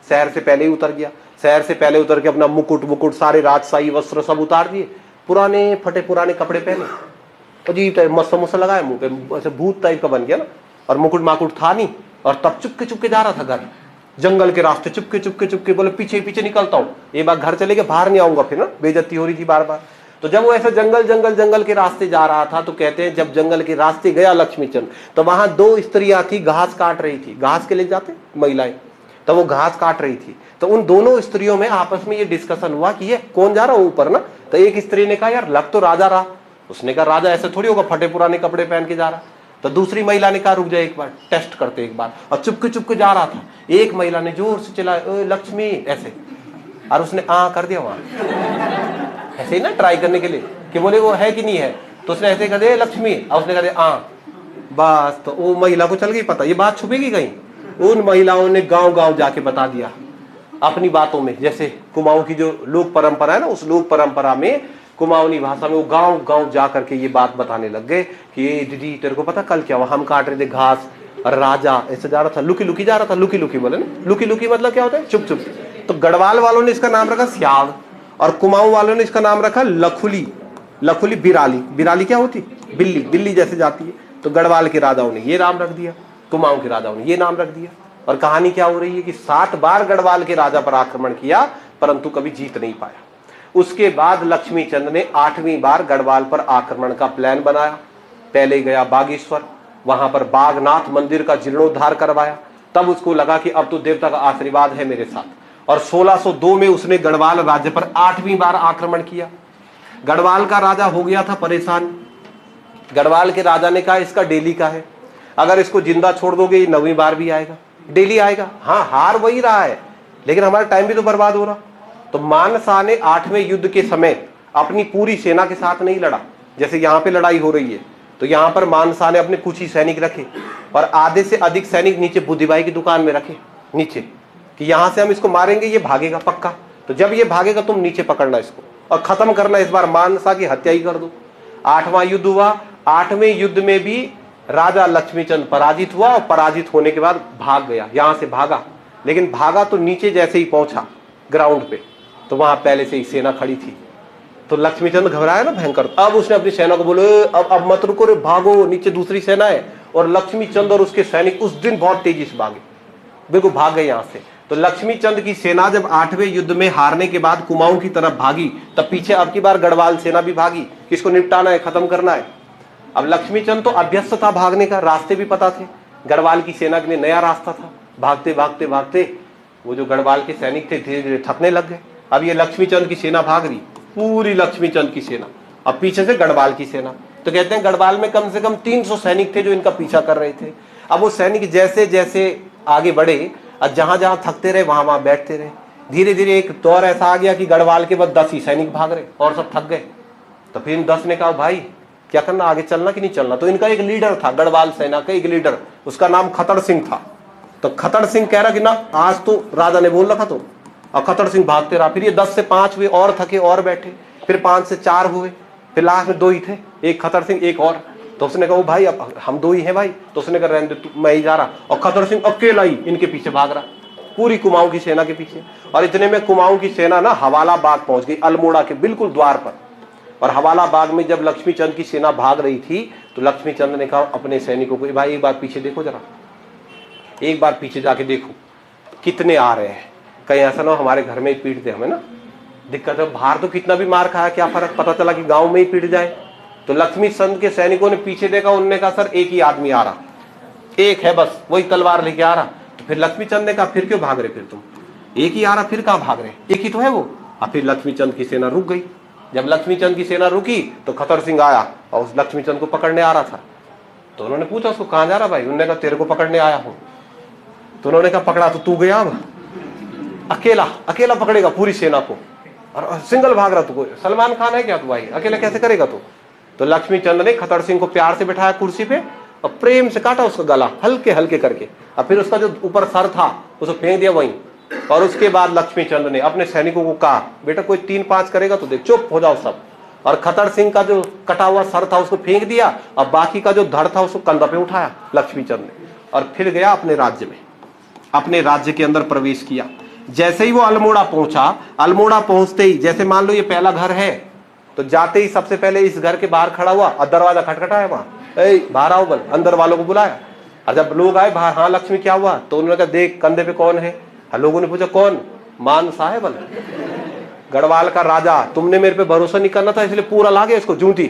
शहर से पहले ही उतर गया। शहर से पहले उतर के अपना मुकुट सारे राजशाही वस्त्र सब उतार दिए, पुराने फटे पुराने कपड़े पहने, अजीब टाइप मस्सा मुस्सा लगाया मुंह पे, ऐसे भूत टाइप का बन गया ना। और मुकुट माकुट था नहीं। और तब चुपके चुपके जा रहा था घर, जंगल के रास्ते चुपके चुपके चुपके, बोले पीछे पीछे निकलता हूँ, एक बार घर चले गए, बाहर नहीं आऊंगा फिर ना, बेइज्जती हो रही थी बार बार। तो जब वो ऐसे जंगल के रास्ते जा रहा था, तो कहते हैं जब जंगल के रास्ते गया लक्ष्मीचंद, तो वहां 2 स्त्रियां थी, घास काट रही थी। घास के लिए जाते महिलाएं, तो वो घास काट रही थी। तो उन दोनों स्त्रियों में आपस में ये डिस्कशन हुआ कि ये कौन जा रहा है ऊपर ना। तो एक स्त्री ने कहा यार लग तो राजा रहा। उसने कहा राजा ऐसे थोड़ी होगा, फटे पुराने कपड़े पहन के जा रहा। तो दूसरी महिला ने कहा रुक जाए एक बार, टेस्ट करते एक बार। और चुपके चुपके जा रहा था। एक महिला ने जोर से चिल्लाया लक्ष्मी ऐसे, और उसने कर दिया वहां ऐसे ही ना ट्राई करने के लिए कि बोले वो है कि नहीं है। तो उसने ऐसे कर दिया लक्ष्मी, और उसने कह दिया बस। तो वो महिला को चल गई पता, ये बात छुपेगी कहीं। उन महिलाओं ने गांव गांव जाके बता दिया अपनी बातों में। जैसे कुमाऊं की जो लोक परंपरा है ना, उस लोक परंपरा में कुमाऊनी भाषा में वो गांव गांव जा करके ये बात बताने लग गए कि ये दीदी तेरे को पता कल क्या हुआ, हम काट रहे थे घास और राजा ऐसे जा रहा था, लुकी लुकी जा रहा था। लुकी लुकी बोले ना, लुकी लुकी मतलब क्या होता है? चुप चुप। तो गढ़वाल वालों ने इसका नाम रखा श्याल, और कुमाऊं वालों ने इसका नाम रखा लखुली। लखुली बिराली, बिराली क्या होती? बिल्ली, बिल्ली जैसे जाती है। तो गढ़वाल के राजाओं ने ये नाम रख दिया, कुमाऊं के राजाओं ने ये नाम रख दिया। और कहानी क्या हो रही है कि 7 बार गढ़वाल के राजा पर आक्रमण किया, परंतु कभी जीत नहीं पाया। उसके बाद लक्ष्मीचंद ने 8वीं बार गढ़वाल पर आक्रमण का प्लान बनाया। पहले गया बागेश्वर, वहां पर बागनाथ मंदिर का जीर्णोद्धार करवाया। तब उसको लगा कि अब तो देवता का आशीर्वाद है मेरे साथ। और 1602 में उसने गढ़वाल राज्य पर 8वीं बार आक्रमण किया। गढ़वाल का राजा हो गया था परेशान। गढ़वाल के राजा ने कहा इसका डेली का है, अगर इसको जिंदा छोड़ दोगे ये 9वीं बार भी आएगा, डेली आएगा। हाँ हार वही रहा है, लेकिन हमारा टाइम भी तो बर्बाद हो रहा। तो मानसा ने 8वें युद्ध के समय अपनी पूरी सेना के साथ नहीं लड़ा। जैसे यहाँ पे लड़ाई हो रही है, तो यहाँ पर मानसा ने अपने कुछ ही सैनिक रखे और आधे से अधिक सैनिक नीचे बुद्धिबाई की दुकान में रखे नीचे, कि यहाँ से हम इसको मारेंगे, ये भागेगा पक्का। तो जब ये भागेगा तुम नीचे पकड़ना इसको और खत्म करना, इस बार मानसा की हत्या ही कर दो। 8वां युद्ध हुआ। 8वें युद्ध में भी राजा लक्ष्मीचंद पराजित हुआ और पराजित होने के बाद भाग गया। यहां से भागा, लेकिन भागा तो नीचे जैसे ही पहुंचा ग्राउंड पे, तो वहां पहले से ही सेना खड़ी थी। तो लक्ष्मीचंद घबराया ना भयंकर। अब उसने अपनी सेना को बोले अब मत रुको रे, भागो, नीचे दूसरी सेना है। और लक्ष्मीचंद और उसके सैनिक उस दिन बहुत तेजी से भागे, बिल्कुल भाग गए यहां से। तो लक्ष्मीचंद की सेना जब 8वें युद्ध में हारने के बाद कुमाऊं की तरफ भागी, तब पीछे अब की बार गढ़वाल सेना भी भागी, किसको निपटाना है, खत्म करना है। अब लक्ष्मीचंद तो अभ्यस्त था भागने का, रास्ते भी पता थे। गढ़वाल की सेना के लिए नया रास्ता था। भागते भागते भागते वो जो गढ़वाल के सैनिक थे धीरे धीरे थकने लग गए। अब ये लक्ष्मीचंद की सेना भाग रही, पूरी लक्ष्मीचंद की सेना, अब पीछे से गढ़वाल की सेना। तो कहते हैं गढ़वाल में कम से कम 300 सैनिक थे जो इनका पीछा कर रहे थे। अब वो सैनिक जैसे जैसे आगे बढ़े, और जहां जहां थकते रहे वहां वहां बैठते रहे। धीरे धीरे एक दौर ऐसा आ गया कि गढ़वाल के बाद 10 ही सैनिक भाग रहे और सब थक गए। तो फिर इन 10 ने कहा भाई क्या करना, आगे चलना कि नहीं चलना। तो इनका एक लीडर था, गढ़वाल सेना का एक लीडर, उसका नाम खतर सिंह था। तो खतर सिंह कह रहा कि ना आज तो राजा ने बोल रखा तो, और खतर सिंह भागते रहा। फिर ये 10 से 5 हुए और थके और बैठे, फिर 5 से 4 हुए, फिर लास्ट में 2 ही थे, एक खतर सिंह एक और। तो उसने कहा भाई अब हम 2 ही हैं भाई। तो उसने कहा रहने दे मैं ही जा रहा। और खतर सिंह अकेला ही इनके पीछे भाग रहा, पूरी कुमाऊं की सेना के पीछे। और इतने में कुमाऊं की सेना ना हवाला बाग पहुंच गई, अल्मोड़ा के बिल्कुल द्वार पर। और हवाला बाग में जब लक्ष्मीचंद की सेना भाग रही थी तो लक्ष्मीचंद ने कहा अपने सैनिकों को, भाई एक बार पीछे देखो जरा, एक बार पीछे जाके देखो कितने आ रहे हैं, कहीं ऐसा ना हो हमारे घर में ही पीट दे हमें ना। दिक्कत है, बाहर तो कितना भी मार खाया, क्या फर्क, पता चला कि गांव में ही पीट जाए। तो लक्ष्मीचंद के सैनिकों ने पीछे देखा, उन्होंने कहा सर एक ही आदमी आ रहा, एक है बस, वही तलवार लेके आ रहा। तो फिर लक्ष्मीचंद ने कहा फिर क्यों भाग रहे, फिर तुम एक ही आ रहा, फिर कहां भाग रहे, एक ही तो है वो। और फिर लक्ष्मीचंद की सेना रुक गई। जब लक्ष्मीचंद की सेना रुकी तो खतर सिंह आया और उस लक्ष्मीचंद को पकड़ने आ रहा था। तो उन्होंने पूछा उसको कहां जा रहा भाई, उन्होंने कहा तेरे को पकड़ने आया हूं। तो उन्होंने कहा पकड़ा तो तू गया, अब अकेला अकेला पकड़ेगा पूरी सेना को और सिंगल भाग रहा तू, सलमान खान है क्या तू भाई, अकेला कैसे करेगा तू। तो लक्ष्मीचंद ने खतर सिंह को प्यार से बिठाया कुर्सी पे और प्रेम से काटा उसका गला हल्के हल्के करके, और फिर उसका जो ऊपर सर था उसे फेंक दिया वहीं। और उसके बाद लक्ष्मीचंद ने अपने सैनिकों को कहा बेटा कोई 3-5 करेगा तो देख चुप हो जाओ सब। और खतर सिंह का जो कटा हुआ सर था उसको फेंक दिया और बाकी का जो धड़ था उसको कंधा पे उठाया लक्ष्मीचंद ने, और फिर गया अपने राज्य में, अपने राज्य के अंदर प्रवेश किया। जैसे ही वो अल्मोड़ा पहुंचा, अल्मोड़ा पहुंचते ही जैसे मान लो ये पहला घर है, तो जाते ही सबसे पहले इस घर के बाहर खड़ा हुआ और दरवाजा खटखटाया, वहां बाहर आओ बल, अंदर वालों को बुलाया। और जब लोग आए बाहर, हाँ लक्ष्मी क्या हुआ, तो उन्होंने कहा देख कंधे पे कौन है। लोगों ने पूछा कौन, मान साहेब गढ़वाल का राजा, तुमने मेरे पे भरोसा नहीं करना था इसलिए पूरा ला गया इसको जूती।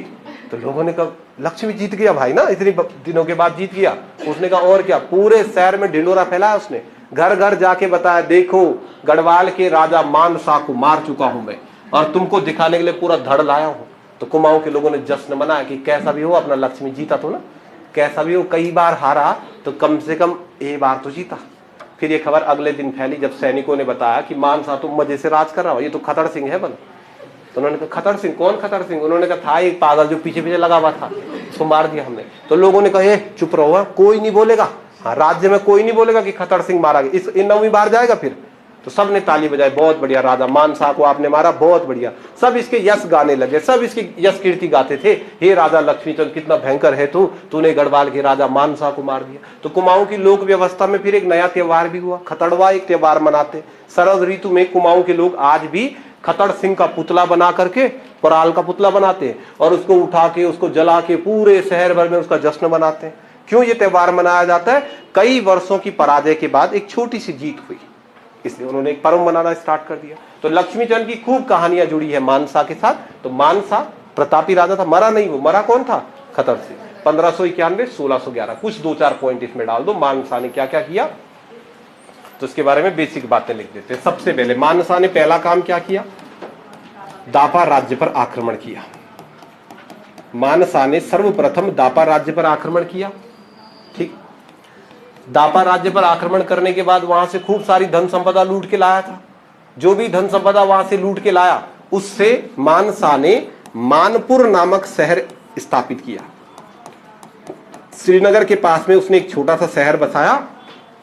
तो लोगों ने कहा लक्ष्मी जीत गया भाई ना, इतनी दिनों के बाद जीत गया। उसने कहा और क्या, पूरे शहर में ढिंडोरा फैलाया उसने, घर घर जाके बताया देखो गढ़वाल के राजा मानसा को मार चुका हूं मैं और तुमको दिखाने के लिए पूरा धड़ लाया हूं। तो कुमाऊं के लोगों ने जश्न मनाया कि कैसा भी हो अपना लक्ष्मी जीता तो ना, कैसा भी हो, कई बार हारा तो कम से कम एक बार तो जीता। फिर ये खबर अगले दिन फैली जब सैनिकों ने बताया कि मानसा तो मजे से राज कर रहा हो, ये तो खतर सिंह है बल। तो उन्होंने कहा खतर सिंह, कौन खतर सिंह, उन्होंने कहा था एक पागल जो पीछे पीछे लगा हुआ था, उसको मार दिया हमने। तो लोगों ने कहा चुप रहो, कोई नहीं बोलेगा, हाँ राज्य में कोई नहीं बोलेगा कि खतर सिंह मारा गया, इस 9वीं बार जाएगा। फिर तो सबने ताली बजाई, बहुत बढ़िया राजा मानसा को आपने मारा, बहुत बढ़िया। सब इसके यश गाने लगे, सब इसकी यश कीर्ति गाते थे, हे राजा लक्ष्मीचंद कितना भयंकर है तूने गढ़वाल के राजा मानसा को मार दिया। तो कुमाऊं की लोक व्यवस्था में फिर एक नया त्योहार भी हुआ, खतड़वा एक त्योहार मनाते। शरद ऋतु में कुमाऊं के लोग आज भी खतर सिंह का पुतला बना करके, पराल का पुतला बनाते हैं और उसको उठा के उसको जला के पूरे शहर भर में उसका जश्न मनाते हैं। क्यों ये त्योहार मनाया जाता है, कई वर्षों की पराजय के बाद एक छोटी सी जीत हुई, इसलिए उन्होंने एक पर्व मनाना स्टार्ट कर दिया। तो लक्ष्मीचंद की खूब कहानियां जुड़ी है मानसा के साथ। तो मानसा प्रतापी राजा था, मरा नहीं, वो मरा कौन था, खतर सिंह। 1591 1611 कुछ 2-4 पॉइंट इसमें डाल दो, मानसा ने क्या क्या किया तो इसके बारे में बेसिक बातें लिख देते हैं। सबसे पहले मानसा ने पहला काम क्या किया, दापा राज्य पर आक्रमण किया। मानसा ने सर्वप्रथम दापा राज्य पर आक्रमण किया। ठीक, दापा राज्य पर आक्रमण करने के बाद वहां से खूब सारी धन संपदा लूट के लाया था। जो भी धन संपदा वहां से लूट के लाया उससे मानसा ने मानपुर नामक शहर स्थापित किया। श्रीनगर के पास में उसने एक छोटा सा शहर बसाया,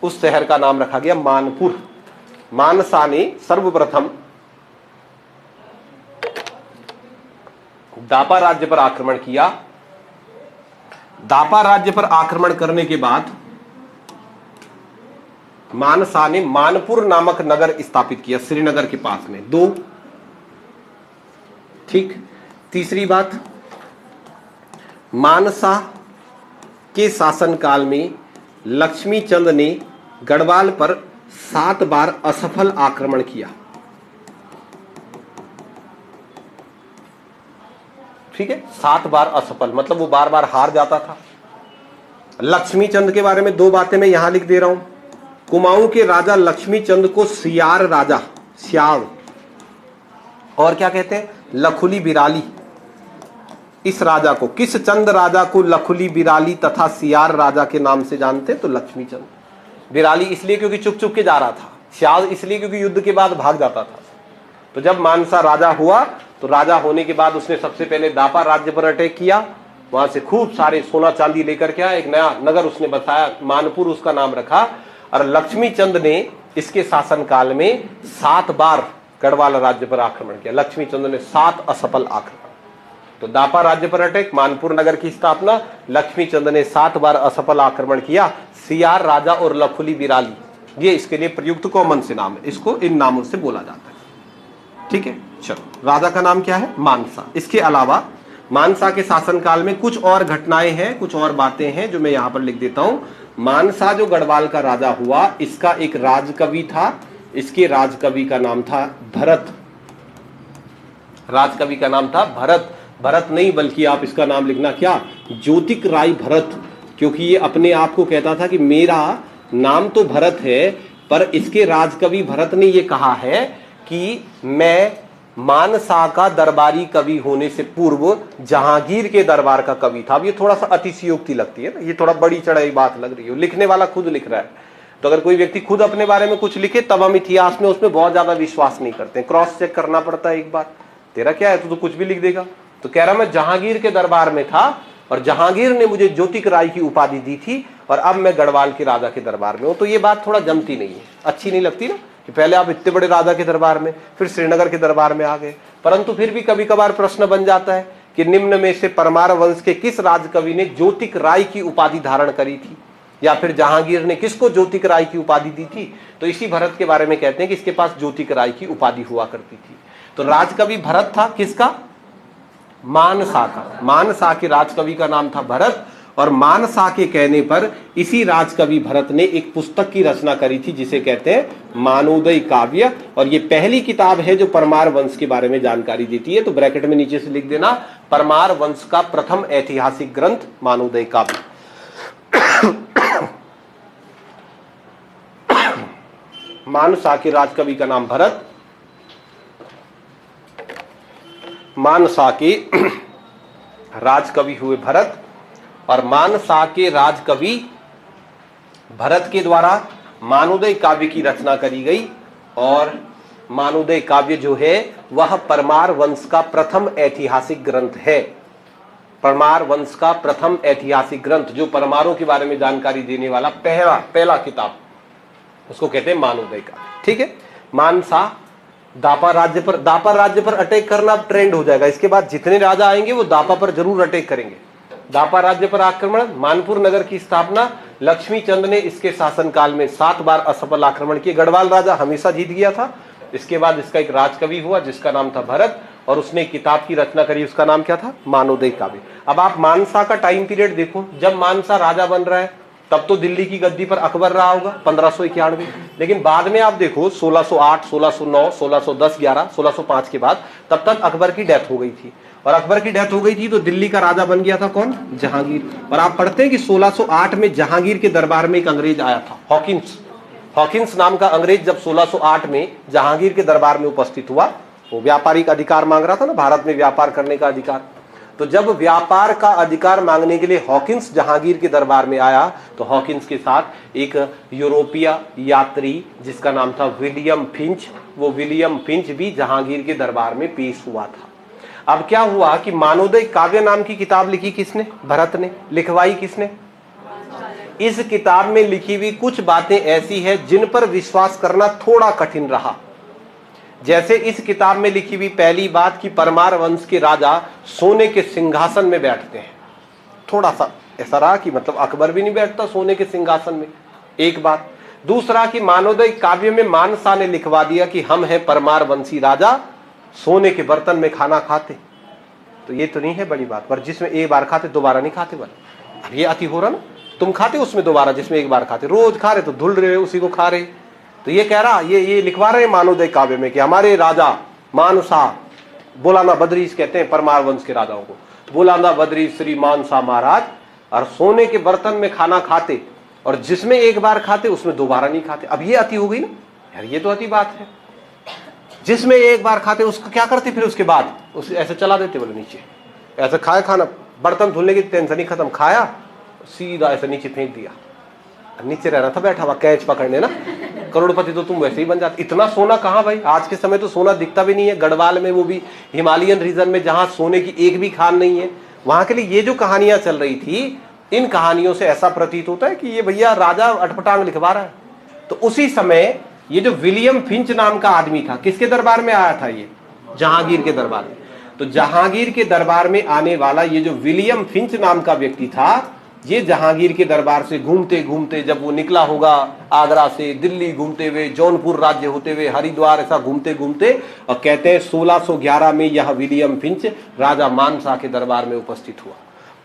उस शहर का नाम रखा गया मानपुर। मानसा ने सर्वप्रथम दापा राज्य पर आक्रमण किया। दापा राज्य पर आक्रमण करने के बाद मानसा ने मानपुर नामक नगर स्थापित किया श्रीनगर के पास में। 2, ठीक। तीसरी बात, मानसा के शासनकाल में लक्ष्मीचंद ने गढ़वाल पर 7 बार असफल आक्रमण किया। ठीक है, 7 बार असफल, मतलब वो बार बार हार जाता था। लक्ष्मीचंद के बारे में 2 बातें मैं यहां लिख दे रहा हूं। कुमाऊं के राजा लक्ष्मीचंद को सियार राजा, सियाल, और क्या कहते हैं, लखुली बिराली। इस राजा को, किस चंद राजा को लखुली बिराली तथा सियार राजा के नाम से जानते, तो लक्ष्मीचंद। बिराली इसलिए क्योंकि चुप चुप के जा रहा था, स्याज इसलिए क्योंकि युद्ध के बाद भाग जाता था। तो जब मानसा राजा हुआ तो राजा होने के बाद उसने सबसे पहले दापा राज्य पर अटैक किया, वहां से खूब सारे सोना चांदी लेकर के आया, एक नया नगर उसने बसाया, मानपुर उसका नाम रखा। और लक्ष्मी चंद ने इसके शासनकाल में 7 बार गढ़वाल राज्य पर आक्रमण किया। लक्ष्मी चंद ने 7 असफल आक्रमण। तो दापा राज्य पर अटैक, मानपुर नगर की स्थापना, लक्ष्मी चंद ने 7 बार असफल आक्रमण किया। सियार राजा और लखुली बिराली, ये इसके लिए प्रयुक्त कॉमन से नाम है, इसको इन नामों से बोला जाता है। ठीक है, चलो राजा का नाम क्या है? मानसा। इसके अलावा मानसा के शासनकाल में कुछ और घटनाएं हैं, कुछ और बातें हैं जो मैं यहां पर लिख देता हूं। मानसा जो गढ़वाल का राजा हुआ, इसका एक राजकवि था, इसके राजकवि का नाम था भरत। राजकवि का नाम था भरत। भरत नहीं बल्कि आप इसका नाम लिखना क्या? ज्योतिक राय भरत, क्योंकि ये अपने आप को कहता था कि मेरा नाम तो भरत है, पर इसके राजकवि भरत ने ये कहा है कि मैं मानसा का दरबारी कवि होने से पूर्व जहांगीर के दरबार का कवि था। अब ये थोड़ा सा अतिशयोक्ति लगती है ना, ये थोड़ा बड़ी चढ़ाई बात लग रही है। लिखने वाला खुद लिख रहा है, तो अगर कोई व्यक्ति खुद अपने बारे में कुछ लिखे तब हम इतिहास में उसमें बहुत ज्यादा विश्वास नहीं करते, क्रॉस चेक करना पड़ता है एक बार। तेरा क्या है, तू तो कुछ भी लिख देगा। तो कह रहा मैं जहांगीर के दरबार में था और जहांगीर ने मुझे ज्योतिक राय की उपाधि दी थी और अब मैं गढ़वाल के राजा के दरबार में हूं। तो ये बात थोड़ा जमती नहीं है, अच्छी नहीं लगती ना कि पहले आप इतने बड़े राजा के दरबार में, फिर श्रीनगर के दरबार में आ गए। परंतु फिर भी कभी कभार प्रश्न बन जाता है कि निम्न में से परमार वंश के किस राजकवि ने ज्योतिक राय की उपाधि धारण करी थी, या फिर जहांगीर ने किसको ज्योतिक राय की उपाधि दी थी। तो इसी भरत के बारे में कहते हैं कि इसके पास ज्योतिक राय की उपाधि हुआ करती थी। तो राजकवि भरत था, किसका? मानसा का। मानसा के राजकवि का नाम था भरत, और मानसा के कहने पर इसी राजकवि भरत ने एक पुस्तक की रचना करी थी जिसे कहते हैं मानोदय काव्य। और ये पहली किताब है जो परमार वंश के बारे में जानकारी देती है। तो ब्रैकेट में नीचे से लिख देना, परमार वंश का प्रथम ऐतिहासिक ग्रंथ मानोदय काव्य। मानसा के राजकवि का नाम भरत, मानसा के राजकवि हुए भरत, और मानसा के राजकवि भरत के द्वारा मानोदय काव्य की रचना करी गई। और मानोदय काव्य जो है वह परमार वंश का प्रथम ऐतिहासिक ग्रंथ है। परमार वंश का प्रथम ऐतिहासिक ग्रंथ, जो परमारों के बारे में जानकारी देने वाला पहला किताब, उसको कहते हैं मानोदय काव्य। ठीक है, मानसा दापा राज्य पर अटैक करना ट्रेंड हो जाएगा। इसके बाद जितने राजा आएंगे वो दापा पर जरूर अटैक करेंगे। दापा राज्य पर आक्रमण, मानपुर नगर की स्थापना, लक्ष्मी चंद ने इसके शासनकाल में 7 बार असफल आक्रमण किए। गढ़वाल राजा हमेशा जीत गया था। इसके बाद इसका एक राजकवि हुआ जिसका नाम था भरत, और उसने किताब की रचना करी, उसका नाम क्या था? मानोदय काव्य। अब आप मानसा का टाइम पीरियड देखो, जब मानसा राजा बन रहा है तब तो दिल्ली की गद्दी पर अकबर रहा होगा 1591, लेकिन बाद में आप देखो 1608, 1609, 1610, 11, 1605 के बाद, तब तक अकबर की डेथ हो गई थी। और अकबर की डेथ हो गई थी तो दिल्ली का राजा बन गया था कौन? जहांगीर। और आप पढ़ते हैं कि 1608 में जहांगीर के दरबार में एक अंग्रेज आया था, हॉकिंस। हॉकिंस नाम का अंग्रेज जब 1608 में जहांगीर के दरबार में उपस्थित हुआ, वो व्यापारिक अधिकार मांग रहा था ना, भारत में व्यापार करने का अधिकार। तो जब व्यापार का अधिकार मांगने के लिए हॉकिंस जहांगीर के दरबार में आया, तो हॉकिंस के साथ एक यूरोपीय यात्री जिसका नाम था विलियम फिंच, वो विलियम फिंच भी जहांगीर के दरबार में पेश हुआ था। अब क्या हुआ कि मानोदय काव्य नाम की किताब लिखी किसने? भरत ने। लिखवाई किसने? इस किताब में लिखी हुई कुछ बातें ऐसी हैं जिन पर विश्वास करना थोड़ा कठिन रहा। जैसे इस किताब में लिखी हुई पहली बात कि परमार वंश के राजा सोने के सिंहासन में बैठते हैं। थोड़ा सा ऐसा रहा कि मतलब अकबर भी नहीं बैठता सोने के सिंहासन में, एक बात। दूसरा कि मानोदय काव्य में मानसा ने लिखवा दिया कि हम हैं परमार वंशी राजा, सोने के बर्तन में खाना खाते। तो ये तो नहीं है बड़ी बात, पर जिसमें एक बार खाते दोबारा नहीं खाते। बोले अब ये अति हो रहा ना, तुम खाते उसमें दोबारा, जिसमें एक बार खाते, रोज खा रहे तो धुल रहे उसी को खा रहे। तो ये कह रहा, ये लिखवा रहे मानोदय काव्य में कि हमारे राजा मानसा, बोलाना बद्रीश कहते हैं परमार वंश के राजाओं को, बोलाना बद्रीश श्री मानसा महाराज, और सोने के बर्तन में खाना खाते, और जिसमें एक बार खाते उसमें दोबारा नहीं खाते। अब ये अति हो गई ना यार, ये तो अति बात है। जिसमें एक बार खाते उसको क्या करते फिर उसके बाद उसे ऐसे चला देते, बोले नीचे ऐसे खाए खाना, बर्तन धुलने की टेंशन ही खत्म, खाया सीधा ऐसे नीचे फेंक दिया। नीचे रहना था बैठा हुआ कैच पकड़ने ना, करोड़पति तो तुम वैसे ही बन जाते। इतना सोना कहाँ भाई, आज के समय तो सोना दिखता भी नहीं है। गढ़वाल में, वो भी हिमालयन रीजन में जहां सोने की एक भी खान नहीं है, वहां के लिए ये जो कहानियां चल रही थी, इन कहानियों से ऐसा प्रतीत होता है कि ये भैया राजा अटपटांग लिखवा रहा है। तो उसी समय ये जो विलियम फिंच नाम का आदमी था, किसके दरबार में आया था? ये जहांगीर के दरबार में। तो जहांगीर के दरबार में आने वाला ये जो विलियम फिंच नाम का व्यक्ति था, ये जहांगीर के दरबार से घूमते घूमते जब वो निकला होगा, आगरा से दिल्ली घूमते हुए, जौनपुर राज्य होते हुए, हरिद्वार, ऐसा घूमते घूमते, और कहते हैं 1611 में यह विलियम फिंच राजा मानसा के दरबार में उपस्थित हुआ।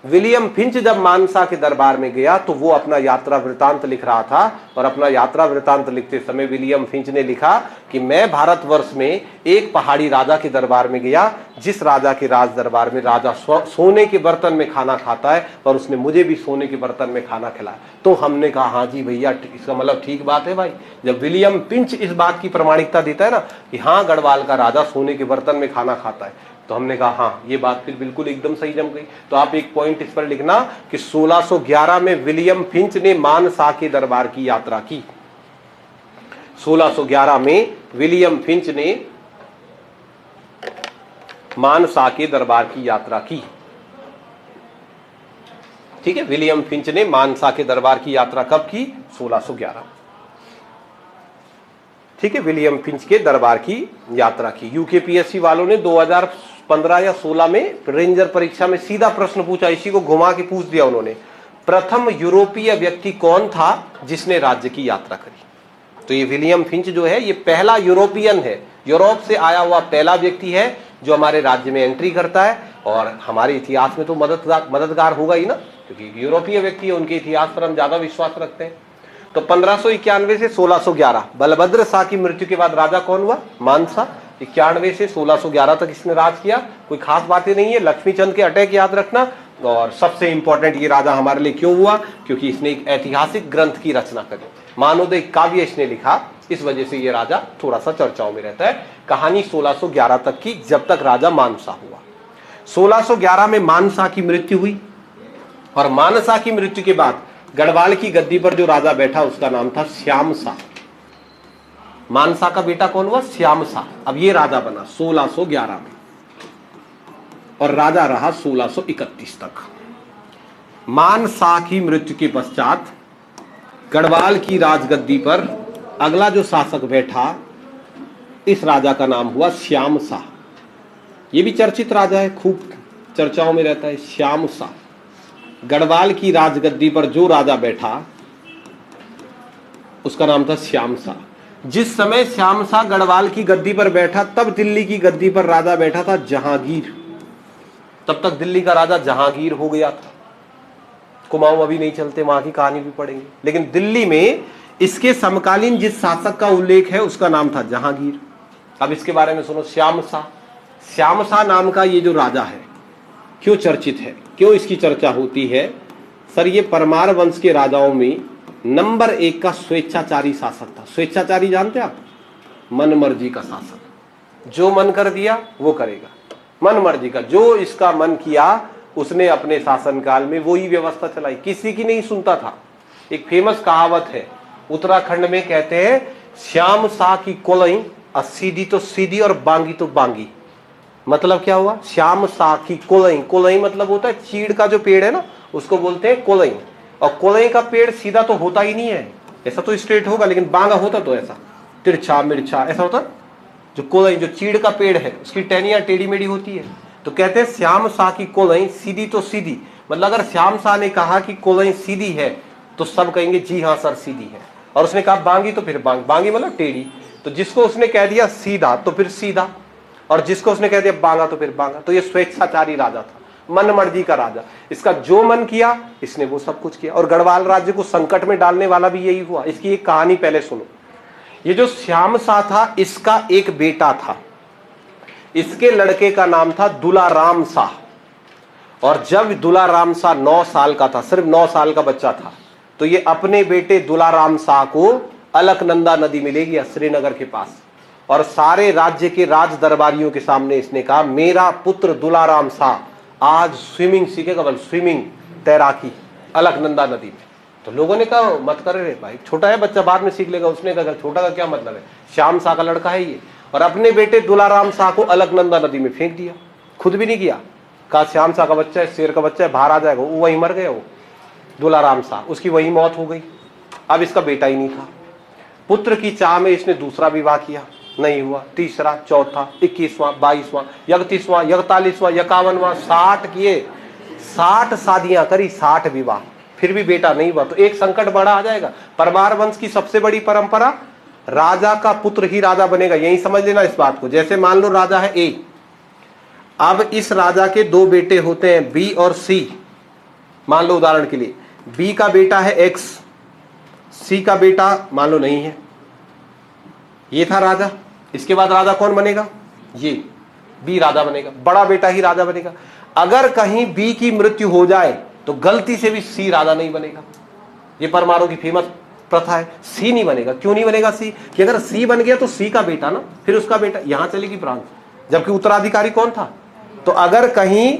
विलियम फिंच जब मानसा के दरबार में गया तो वो अपना यात्रा वृतांत लिख रहा था, और अपना यात्रा वृतांत लिखते समय विलियम फिंच ने लिखा कि मैं भारतवर्ष में एक पहाड़ी राजा के दरबार में गया, जिस राजा के राज दरबार में राजा सोने के बर्तन में खाना खाता है, और उसने मुझे भी सोने के बर्तन में खाना खिलाया। तो हमने कहा हाँ जी भैया, इसका मतलब ठीक बात है भाई। जब विलियम फिंच इस बात की प्रामाणिकता देता है ना कि हाँ गढ़वाल का राजा सोने के बर्तन में खाना खाता है, तो हमने कहा हाँ ये बात फिर बिल्कुल एकदम सही जम गई। तो आप एक पॉइंट इस पर लिखना कि 1611 में विलियम फिंच ने मानसा के दरबार की यात्रा की। 1611 में विलियम फिंच ने मानसा के दरबार की यात्रा की। ठीक है, विलियम फिंच ने मानसा के दरबार की यात्रा कब की? 1611। ठीक है, विलियम फिंच के दरबार की यात्रा की। यूकेपीएससी वालों ने 2015 या 16 में रेंजर परीक्षा में सीधा प्रश्न पूछा, इसी को घुमा के पूछ दिया उन्होंने, प्रथम यूरोपीय व्यक्ति कौन था जिसने राज्य की यात्रा करी? तो ये विलियम फिंच जो है, ये पहला यूरोपियन है, यूरोप से आया हुआ पहला व्यक्ति है जो हमारे राज्य में एंट्री करता है। और हमारे इतिहास में तो मददगार होगा ही ना, क्योंकि यूरोपीय व्यक्ति है, उनके इतिहास पर हम ज्यादा विश्वास रखते हैं। तो 1591 से 1611 बलभद्र शाह की मृत्यु के बाद राजा कौन हुआ? मानसा। 91 से 1611 तक इसने राज किया। कोई खास बातें नहीं है, लक्ष्मीचंद के अटैक याद रखना। और सबसे इंपॉर्टेंट ये राजा हमारे लिए क्यों हुआ? क्योंकि इसने एक ऐतिहासिक ग्रंथ की रचना करी, मानवोदय काव्य इसने लिखा, इस वजह से ये राजा थोड़ा सा चर्चाओं में रहता है। कहानी 1611 तक की, जब तक राजा मानसा हुआ। 1611 में मानसा की मृत्यु हुई, और मानसा की मृत्यु के बाद गढ़वाल की गद्दी पर जो राजा बैठा उसका नाम था श्यामसा। मानसा का बेटा कौन हुआ? श्यामसा। अब ये राजा बना 1611 में, और राजा रहा 1631 तक। मानसा की मृत्यु के पश्चात गढ़वाल की राजगद्दी पर अगला जो शासक बैठा, इस राजा का नाम हुआ श्यामसा। ये भी चर्चित राजा है, खूब चर्चाओं में रहता है। श्यामसा गढ़वाल की राजगद्दी पर जो राजा बैठा उसका नाम था श्यामसा। जिस समय श्यामसा गढ़वाल की गद्दी पर बैठा, तब दिल्ली की गद्दी पर राजा बैठा था जहांगीर। तब तक दिल्ली का राजा जहांगीर हो गया था। कुमाऊं अभी नहीं चलते, वहां की कहानी भी पढ़ेंगे। लेकिन दिल्ली में इसके समकालीन जिस शासक का उल्लेख है उसका नाम था जहांगीर। अब इसके बारे में सुनो। श्यामसा, श्यामसा नाम का ये जो राजा है क्यों चर्चित है, क्यों इसकी चर्चा होती है? सर, ये परमार वंश के राजाओं में नंबर 1 का स्वेच्छाचारी शासक था। स्वेच्छाचारी जानते आप? मन मर्जी का शासक, जो मन कर दिया वो करेगा, मन मर्जी का, जो इसका मन किया उसने अपने शासनकाल में वही व्यवस्था चलाई, किसी की नहीं सुनता था। एक फेमस कहावत है उत्तराखंड में, कहते हैं श्याम शाह की कोलई, सीधी तो सीधी और बांगी तो बांगी। मतलब क्या हुआ? श्याम शाह की कोलई, कोलई मतलब होता है चीड़ का जो पेड़ है ना, उसको बोलते हैं कोलई। और कोलई का पेड़ सीधा तो होता ही नहीं है, ऐसा तो स्ट्रेट होगा, लेकिन बांगा होता तो ऐसा तिरछा मिर्छा ऐसा होता। जो कोलई, जो चीड़ का पेड़ है, उसकी टहनियां टेढ़ी मेढ़ी होती है। तो कहते हैं श्याम शाह की कोलई सीधी तो सीधी, मतलब अगर श्याम शाह ने कहा कि कोलई सीधी है तो सब कहेंगे जी हाँ सर सीधी है। और उसने कहा बांगी तो फिर बांगी मतलब टेढ़ी। तो जिसको उसने कह दिया सीधा तो फिर सीधा, और जिसको उसने कह दिया बांगा तो फिर बांगा। तो ये स्वेच्छाचारी राजा था, मन मर्जी का राजा। इसका जो मन किया इसने वो सब कुछ किया। और गढ़वाल राज्य को संकट में डालने वाला भी यही हुआ। इसकी एक कहानी पहले सुनो। ये जो श्याम शाह था, इसका एक बेटा था, इसके लड़के का नाम था दुलाराम शाह। और जब दुलाराम शाह 9 साल का था, सिर्फ 9 साल का बच्चा था, तो ये अपने बेटे दुलाराम शाह को अलकनंदा नदी में ले गया, श्रीनगर के पास, और सारे राज्य के राज दरबारियों के सामने इसने कहा मेरा पुत्र दुलाराम शाह आज स्विमिंग सीखेगा, स्विमिंग, तैराकी, अलकनंदा नदी में। तो लोगों ने कहा मत कर रे भाई, छोटा है बच्चा, बाद में सीख लेगा। उसने कहा छोटा का क्या मतलब है, श्याम शाह का लड़का है ये। और अपने बेटे दुलाराम शाह को अलकनंदा नदी में फेंक दिया, खुद भी नहीं किया। कहा श्याम शाह का बच्चा है, शेर का बच्चा है, बाहर आ जाएगा। वो वहीं मर गया, वो दुलाराम शाह, उसकी वहीं मौत हो गई। अब इसका बेटा ही नहीं था। पुत्र की चाह में इसने दूसरा विवाह किया, नहीं हुआ। तीसरा, चौथा, 21वां, 22वां, 31वां, 41वां, 51वां, 60 किए, 60 शादियां करी, 60 विवाह, फिर भी बेटा नहीं हुआ। तो एक संकट बड़ा आ जाएगा। परमार वंश की सबसे बड़ी परंपरा, राजा का पुत्र ही राजा बनेगा, यही समझ लेना इस बात को। जैसे मान लो राजा है ए, अब इस राजा के 2 बेटे होते हैं बी और सी। मान लो उदाहरण के लिए बी का बेटा है एक्स, सी का बेटा मान लो नहीं है। ये था राजा। इसके बाद राजा कौन बनेगा, ये बी राजा बनेगा, बड़ा बेटा ही राजा बनेगा। अगर कहीं बी की मृत्यु हो जाए तो गलती से भी सी राजा नहीं बनेगा। ये परमाणु की फेमस प्रथा है। सी नहीं बनेगा। क्यों नहीं बनेगा सी, कि अगर सी बन गया तो सी का बेटा ना, फिर उसका बेटा, यहां चलेगी ब्रांच, जबकि उत्तराधिकारी कौन था। तो अगर कहीं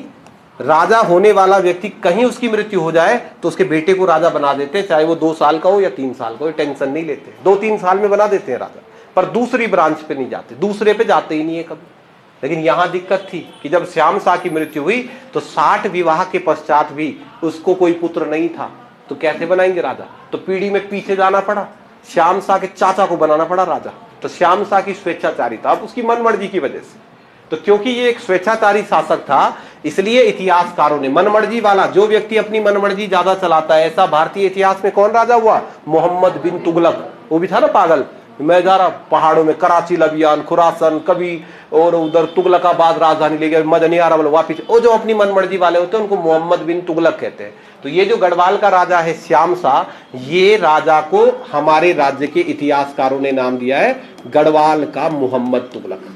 राजा होने वाला व्यक्ति कहीं उसकी मृत्यु हो जाए तो उसके बेटे को राजा बना देते, चाहे वो 2 साल का हो या 3 साल का हो, टेंशन नहीं लेते। 2-3 साल में बना देते हैं राजा, पर दूसरी ब्रांच पे नहीं जाते, दूसरे पे जाते ही नहीं है कभी। लेकिन यहां दिक्कत थी कि जब श्याम शाह की मृत्यु हुई तो 60 विवाह के पश्चात भी उसको कोई पुत्र नहीं था, तो कैसे बनाएंगे राजा। तो पीढ़ी में पीछे जाना पड़ा, श्याम शाह के चाचा को बनाना पड़ा राजा। तो श्याम शाह की स्वेच्छाचारी था, अब उसकी मनमर्जी की वजह से। तो क्योंकि ये एक स्वेच्छाचारी शासक था, इसलिए इतिहासकारों ने, मनमर्जी वाला जो व्यक्ति अपनी मनमर्जी ज्यादा चलाता है, ऐसा भारतीय इतिहास में कौन राजा हुआ, मोहम्मद बिन तुगलक। वो भी था ना पागल, मैं जा रहा पहाड़ों में, कराची लबियान, खुरासन, कभी और उधर तुगलकाबाद राजधानी ले गया, मजा नहीं आ रहा, वापिस। वो जो अपनी मनमर्जी वाले होते हैं उनको मोहम्मद बिन तुगलक कहते हैं। तो ये जो गढ़वाल का राजा है श्याम शाह, ये राजा को हमारे राज्य के इतिहासकारों ने नाम दिया है गढ़वाल का मोहम्मद तुगलक।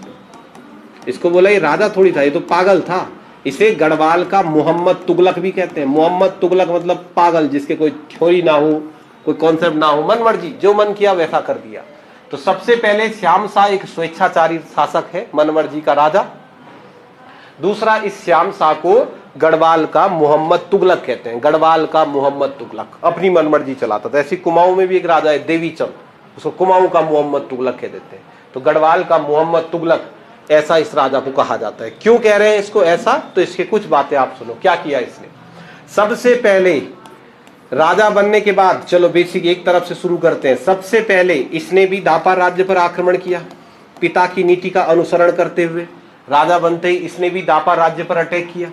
इसको बोला ये राजा थोड़ी था, ये तो पागल था, इसे गढ़वाल का मोहम्मद तुगलक भी कहते हैं। मोहम्मद तुगलक मतलब पागल, जिसके कोई थ्योरी ना हो, कोई कॉन्सेप्ट ना हो, मनमर्जी, जो मन किया वैसा कर दिया। तो सबसे पहले श्याम शाह एक स्वेच्छाचारी शासक है, मनमर्जी का राजा। दूसरा, इस श्याम शाह को गढ़वाल का मोहम्मद तुगलक कहते हैं। गढ़वाल का मोहम्मद तुगलक अपनी मनमर्जी चलाता था। ऐसी कुमाऊं में भी एक राजा है देवीचंद, उसको कुमाऊं का मोहम्मद तुगलक कह देते हैं। तो गढ़वाल का मोहम्मद तुगलक, ऐसा इस राजा को कहा जाता है। क्यों कह रहे हैं इसको ऐसा, तो इसके कुछ बातें आप सुनो। क्या किया इसने, सबसे पहले राजा बनने के बाद, चलो बेसिक एक तरफ से शुरू करते हैं। सबसे पहले इसने भी दापा राज्य पर आक्रमण किया, पिता की नीति का अनुसरण करते हुए। राजा बनते ही इसने भी दापा राज्य पर अटैक किया।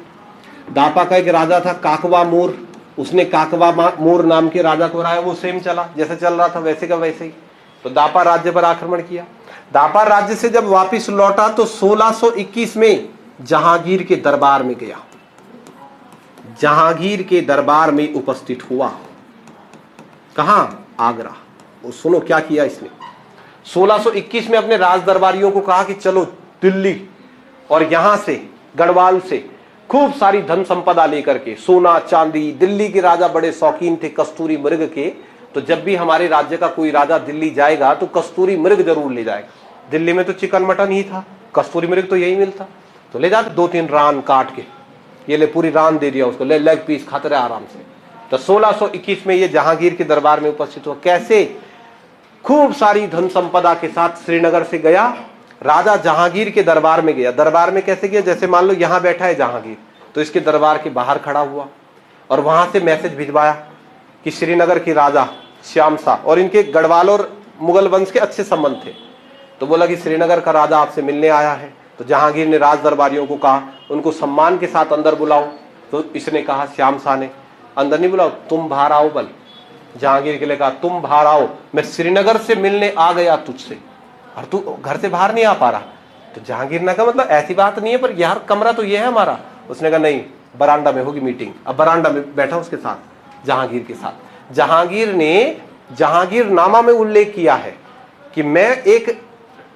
दापा का एक राजा था काकवा मोर, उसने काकवा मोर नाम के राजा को हराया। वो सेम चला, जैसे चल रहा था वैसे का वैसे ही। तो दापा राज्य पर आक्रमण किया। दापा राज्य से जब वापिस लौटा तो 1621 में जहांगीर के दरबार में गया, जहांगीर के दरबार में उपस्थित हुआ। कहां, आगरा। वो सुनो क्या किया इसने। 1621 में अपने राज दरबारियों को कहा कि चलो दिल्ली, और यहां से गढ़वाल से खूब सारी धन संपदा लेकर के, सोना चांदी। दिल्ली के राजा बड़े शौकीन थे कस्तूरी मृग के, तो जब भी हमारे राज्य का कोई राजा दिल्ली जाएगा तो कस्तूरी मृग जरूर ले जाएगा। दिल्ली में तो चिकन मटन ही था, कस्तूरी मृग तो यही मिलता, तो ले जाते 2-3 रान काट के, ये ले पूरी रान दे दिया उसको, ले लेग पीस खाते रहे आराम से। तो 1621 में ये जहांगीर के दरबार में उपस्थित हुआ। कैसे, खूब सारी धन संपदा के साथ श्रीनगर से गया, राजा जहांगीर के दरबार में गया। दरबार में कैसे गया, जैसे मान लो यहां बैठा है जहांगीर, तो इसके दरबार के बाहर खड़ा हुआ और वहां से मैसेज भिजवाया कि श्रीनगर के राजा श्याम शाह, और इनके गढ़वाल और मुगल वंश के अच्छे संबंध थे, तो बोला कि श्रीनगर का राजा आपसे मिलने आया है। तो जहांगीर ने राज दरबारियों को कहा उनको सम्मान के साथ अंदर बुलाओ। तो इसने कहा, श्याम शाह ने, अंदर नहीं बुलाओ, तुम बाहर आओ। बल जहांगीर के लिए कहा तुम बाहर आओ, मैं श्रीनगर से मिलने आ गया तुझसे, और तू घर से बाहर नहीं आ पा रहा। तो जहांगीर ने कहा मतलब ऐसी बात नहीं है, पर यार कमरा तो ये है हमारा। उसने कहा नहीं, बरांडा में होगी मीटिंग। अब बरांडा में बैठा उसके साथ, जहांगीर के साथ। जहांगीर ने जहांगीरनामा में उल्लेख किया है कि मैं एक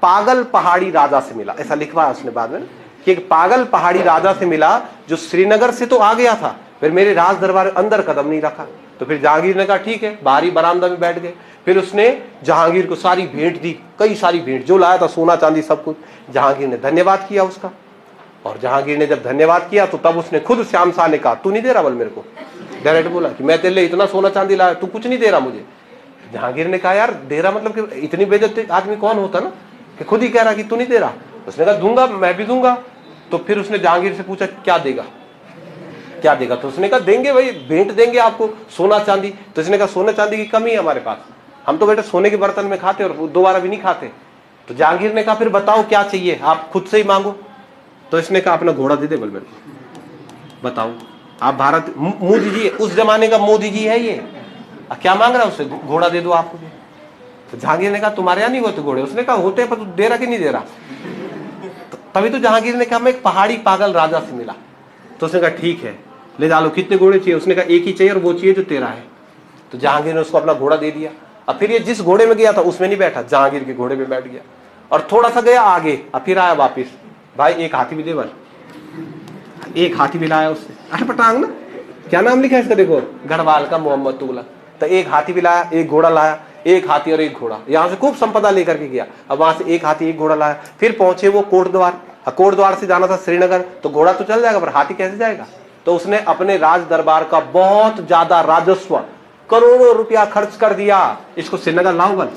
पागल पहाड़ी राजा से मिला, ऐसा लिखवा है उसने बाद में, कि एक पागल पहाड़ी राजा से मिला जो श्रीनगर से तो आ गया था, फिर मेरे राज दरबार अंदर कदम नहीं रखा। तो फिर जहांगीर ने कहा ठीक है, बाहरी बरामदा में बैठ गए। फिर उसने जहांगीर को सारी भेंट दी, कई सारी भेंट, जो लाया था सोना चांदी सब कुछ। जहांगीर ने धन्यवाद किया उसका, और जहांगीर ने जब धन्यवाद किया तो तब उसने खुद श्याम शाह ने कहा तू नहीं दे रहा बल मेरे को, डायरेक्ट बोला कि मैं तेरे लिए इतना सोना चांदी लाया, तू कुछ नहीं दे रहा मुझे। जहांगीर ने कहा यार दे रहा मतलब कि इतनी बेइज्जत आदमी कौन होता ना, कि खुद ही कह रहा कि तू नहीं दे रहा। उसने कहा दूंगा, मैं भी दूंगा। तो फिर उसने जहांगीर से पूछा क्या देगा, क्या देगा? तो उसने कहा देंगे भाई, भेंट देंगे आपको सोना चांदी। तो इसने कहा सोना चांदी की कमी है हमारे पास, हम तो बेटा सोने के बर्तन में खाते और दोबारा भी नहीं खाते। तो जहांगीर ने कहा फिर बताओ क्या चाहिए, आप खुद से ही मांगो। तो इसने कहा अपना घोड़ा दे दे बोल मेरे को, बताओ आप भारत मोदी जी, उस जमाने का मोदी जी है ये, क्या मांग रहा है उससे, घोड़ा दे दो आपको। तो जहांगीर ने कहा तुम्हारे यहाँ नहीं होते घोड़े? उसने कहा होते पर तू दे रहा कि नहीं दे रहा। तभी तो जहांगीर ने कहा मैं एक पहाड़ी पागल राजा से मिला। तो उसने कहा ठीक है ले डालो, कितने घोड़े चाहिए? उसने कहा एक ही चाहिए और वो चाहिए जो तेरा है। तो जहांगीर ने उसको अपना घोड़ा दे दिया। अब फिर ये जिस घोड़े में गया था उसमें नहीं बैठा, जहांगीर के घोड़े में बैठ गया और थोड़ा सा गया आगे, अब फिर आया वापिस, भाई एक हाथी भी दे बल। एक हाथी भी लाया उससे, अरे पटांग ना, क्या नाम लिखा है इसका देखो, गढ़वाल का मोहम्मद तुगलक। तो एक हाथी भी लाया, एक घोड़ा लाया, एक हाथी और एक घोड़ा, यहां से खूब संपदा लेकर के गया। अब वहां से एक हाथी एक घोड़ा लाया, फिर पहुंचे वो कोटद्वार। कोटद्वार से जाना था श्रीनगर, तो घोड़ा तो चल जाएगा पर हाथी कैसे जाएगा? तो उसने अपने राज दरबार का बहुत ज्यादा राजस्व, करोड़ों रुपया खर्च कर दिया, इसको श्रीनगर लाओ बल,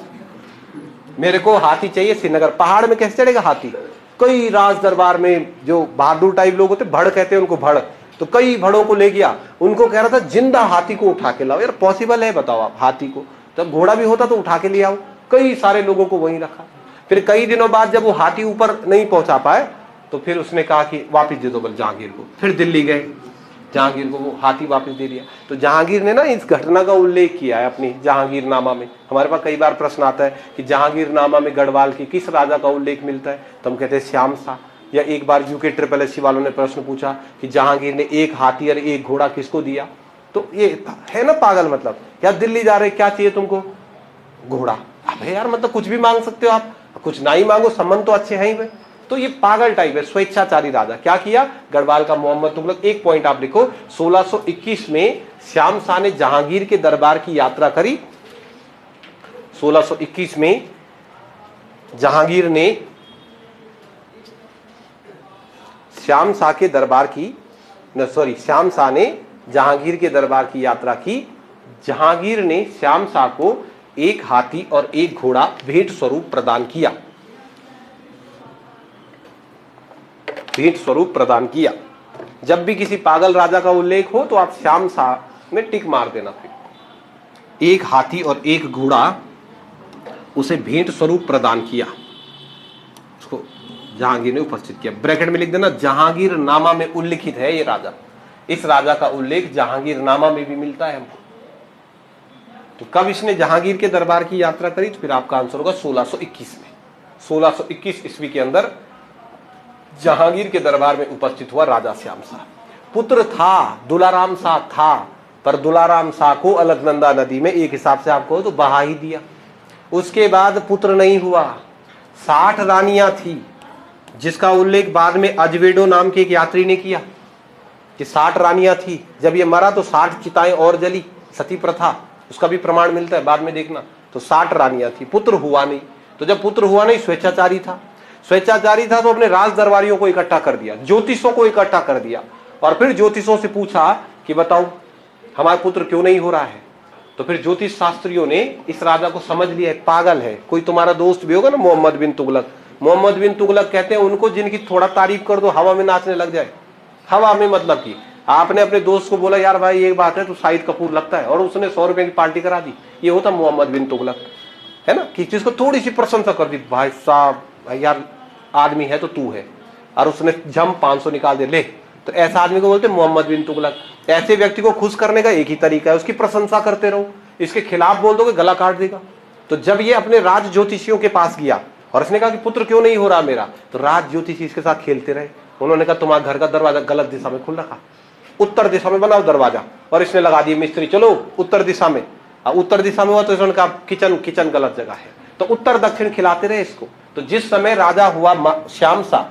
मेरे को हाथी चाहिए श्रीनगर। पहाड़ में कैसे चढ़ेगा हाथी? कई राज दरबार में जो बहादुर टाइप लोग होते, भड़ कहते हैं उनको, भड़, तो कई भड़ों को ले गया, उनको कह रहा था जिंदा हाथी को उठा के लाओ। यार पॉसिबल है बताओ आप, हाथी को जब घोड़ा भी होता तो उठा के ले आओ। कई सारे लोगों को वहीं रखा। फिर कई दिनों बाद जब वो हाथी ऊपर नहीं पहुंचा पाए तो फिर उसने कहा कि वापिस दे दो बल जहांगीर को। फिर दिल्ली गए, जहांगीर को वो हाथी वापस दे दिया। तो जहांगीर ने ना इस घटना का उल्लेख किया है अपनी जहांगीरनामा में। हमारे पास कई बार प्रश्न आता है कि जहांगीरनामा में गढ़वाल की किस राजा का उल्लेख मिलता है, तो हम कहते हैं श्याम शाह। या एक बार यूके SSC वालों ने प्रश्न पूछा कि जहांगीर ने एक हाथी और एक घोड़ा किसको दिया, तो ये है ना पागल, मतलब यार दिल्ली जा रहे क्या चाहिए तुमको, घोड़ा। अबे यार मतलब कुछ भी मांग सकते हो आप, कुछ ना ही मांगो, संबंध तो अच्छे हैं ही वे। तो ये पागल टाइप है, स्वेच्छाचारी राजा। क्या किया गढ़वाल का मोहम्मद तुगलक? एक पॉइंट आप लिखो, 1621 में श्याम शाह ने जहांगीर के दरबार की यात्रा करी। 1621 में जहांगीर ने श्याम शाह के दरबार की, श्याम शाह ने जहांगीर के दरबार की यात्रा की। जहांगीर ने श्याम शाह को एक हाथी और एक घोड़ा भेंट स्वरूप प्रदान किया, भेंट स्वरूप प्रदान किया। जब भी किसी पागल राजा का उल्लेख हो तो आप श्याम शाह में टिक मार देना। फिर एक हाथी और एक घोड़ा उसे भेंट स्वरूप प्रदान किया, उसको जहांगीर ने उपस्थित किया। ब्रैकेट में लिख देना जहांगीरनामा में उल्लिखित है ये राजा। इस राजा का उल्लेख जहांगीरनामा में भी मिलता है हमको। तो कब इसने जहांगीर के दरबार की यात्रा करी? तो फिर आपका आंसर होगा 1621 में। 1621 ईस्वी के अंदर जहांगीर के दरबार में उपस्थित हुआ राजा श्याम शाह। पुत्र था, दुलाराम शाह था, पर दुलाराम शाह को अलकनंदा नदी में एक हिसाब से आपको तो बहा ही दिया। उसके बाद पुत्र नहीं हुआ। 60 रानियां थी, जिसका उल्लेख बाद में अजवेडो नाम के एक यात्री ने किया कि 60 रानियां थी। जब ये मरा तो 60 चिताएं और जली, सती प्रथा, उसका भी प्रमाण मिलता है, बाद में देखना। तो 60 रानियां थी, पुत्र हुआ नहीं। तो जब पुत्र हुआ नहीं, स्वेच्छाचारी था, स्वेच्छाचारी था तो अपने राज दरबारियों को इकट्ठा कर दिया, ज्योतिषों को इकट्ठा कर दिया और फिर ज्योतिषों से पूछा कि बताओ हमारा पुत्र क्यों नहीं हो रहा है। तो फिर ज्योतिष शास्त्रियों ने इस राजा को समझ लिया है, पागल है। कोई तुम्हारा दोस्त भी होगा ना, मोहम्मद बिन तुगलक। मोहम्मद बिन तुगलक कहते हैं उनको जिनकी थोड़ा तारीफ कर दो हवा में नाचने लग जाए। हवा में मतलब कि आपने अपने दोस्त को बोला यार भाई एक बात है, तो शाहिद कपूर लगता है, और उसने 100 रुपए की पार्टी करा दी। ये होता मोहम्मद बिन तुगलक, है ना, कि जिसको थोड़ी सी प्रशंसा कर दी, भाई साहब भाई यार आदमी है तो तू है, और उसने जम 500 निकाल दे ले, तो ऐसा आदमी को बोलते मोहम्मद बिन तुगलक। ऐसे व्यक्ति को खुश करने का एक ही तरीका है, उसकी प्रशंसा करते रहो। इसके खिलाफ बोल दोगे गला काट देगा। तो जब ये अपने राज ज्योतिषियों के पास गया और इसने कहा कि पुत्र क्यों नहीं हो रहा मेरा, तो राज ज्योतिषी इसके साथ खेलते रहे। उन्होंने कहा तुम्हारा घर का दरवाजा गलत दिशा में खुल रखा, उत्तर दिशा में बनाओ दरवाजा, और इसने लगा दिए मिस्त्री चलो उत्तर दिशा में। उत्तर दिशा में हुआ तो इसने कहा किचन गलत जगह है, तो उत्तर दक्षिण खिलाते रहे इसको। तो जिस समय राजा हुआ श्याम शाह,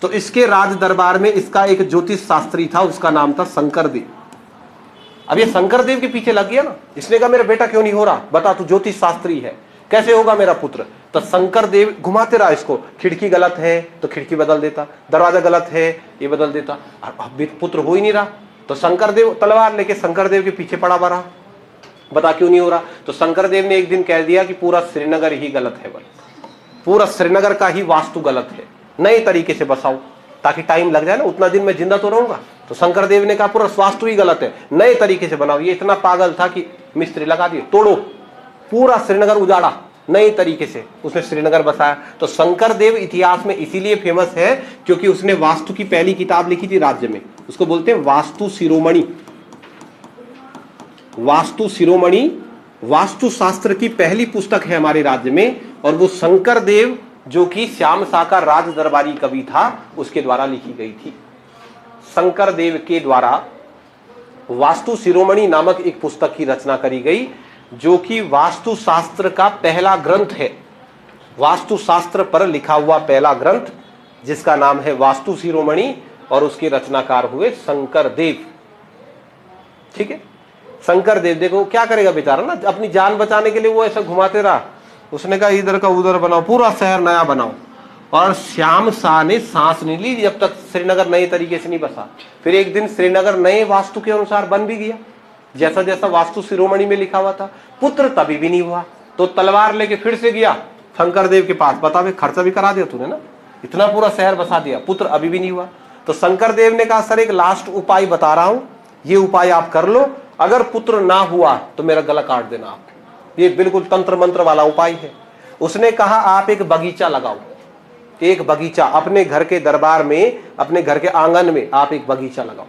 तो इसके राज दरबार में इसका एक ज्योतिष शास्त्री था, उसका नाम था शंकर देव। अब ये शंकर देव के पीछे लग गया ना, इसने कहा मेरा बेटा क्यों नहीं हो रहा, बता तू ज्योतिष शास्त्री है, कैसे होगा मेरा पुत्र। तो शंकर देव घुमाते रहा इसको, खिड़की गलत है तो खिड़की बदल देता, दरवाजा गलत है ये बदल देता, अब पुत्र हो ही नहीं रहा। तो शंकरदेव तलवार लेके शंकरदेव के पीछे पड़ा हुआ रहा, बता क्यों नहीं हो रहा। तो शंकरदेव ने एक दिन कह दिया कि पूरा श्रीनगर ही गलत है, पूरा श्रीनगर का ही वास्तु गलत है, नए तरीके से बसाओ ताकि टाइम लग जाए ना, उतना दिन मैं जिंदा तो रहूंगा। तो शंकरदेव ने कहा पूरा वास्तु ही गलत है, नए तरीके से बनाओ। ये इतना पागल था कि मिस्त्री लगा दिए, तोड़ो, पूरा श्रीनगर उजाड़ा, नए तरीके से उसने श्रीनगर बसाया। तो शंकरदेव इतिहास में इसीलिए फेमस है क्योंकि उसने वास्तु की पहली किताब लिखी थी राज्य में, उसको बोलते हैं वास्तु शिरोमणि। वास्तु शिरोमणि वास्तु शास्त्र की पहली पुस्तक है हमारे राज्य में, और वो शंकरदेव जो कि श्याम शाह का राज दरबारी कवि था उसके द्वारा लिखी गई थी। शंकरदेव के द्वारा वास्तु शिरोमणि नामक एक पुस्तक की रचना करी गई जो कि वास्तु शास्त्र का पहला ग्रंथ है, वास्तु शास्त्र पर लिखा हुआ पहला ग्रंथ जिसका नाम है वास्तु शिरोमणि, और उसके रचनाकार हुए शंकरदेव। ठीक है, शंकरदेव देखो क्या करेगा बेचारा ना, अपनी जान बचाने के लिए वो ऐसा घुमाते रहा। उसने कहा इधर का उधर बनाओ, पूरा शहर नया बनाओ, और श्याम शाह ने सांस नहीं ली जब तक श्रीनगर नए तरीके से नहीं बसा। फिर एक दिन श्रीनगर नए वास्तु के अनुसार बन भी गया जैसा जैसा वास्तु शिरोमणि में लिखा हुआ था। पुत्र तभी भी नहीं हुआ, तो तलवार लेके फिर से गया शंकरदेव के पास, बता भाई खर्चा भी करा दिया तूने ना, इतना पूरा शहर बसा दिया, पुत्र अभी भी नहीं हुआ। तो शंकरदेव ने कहा सर एक लास्ट उपाय बता रहा हूं, ये उपाय आप कर लो, अगर पुत्र ना हुआ तो मेरा गला काट देना आप, ये बिल्कुल तंत्र मंत्र वाला उपाय है। उसने कहा आप एक बगीचा लगाओ, एक बगीचा अपने घर के दरबार में, अपने घर के आंगन में आप एक बगीचा लगाओ।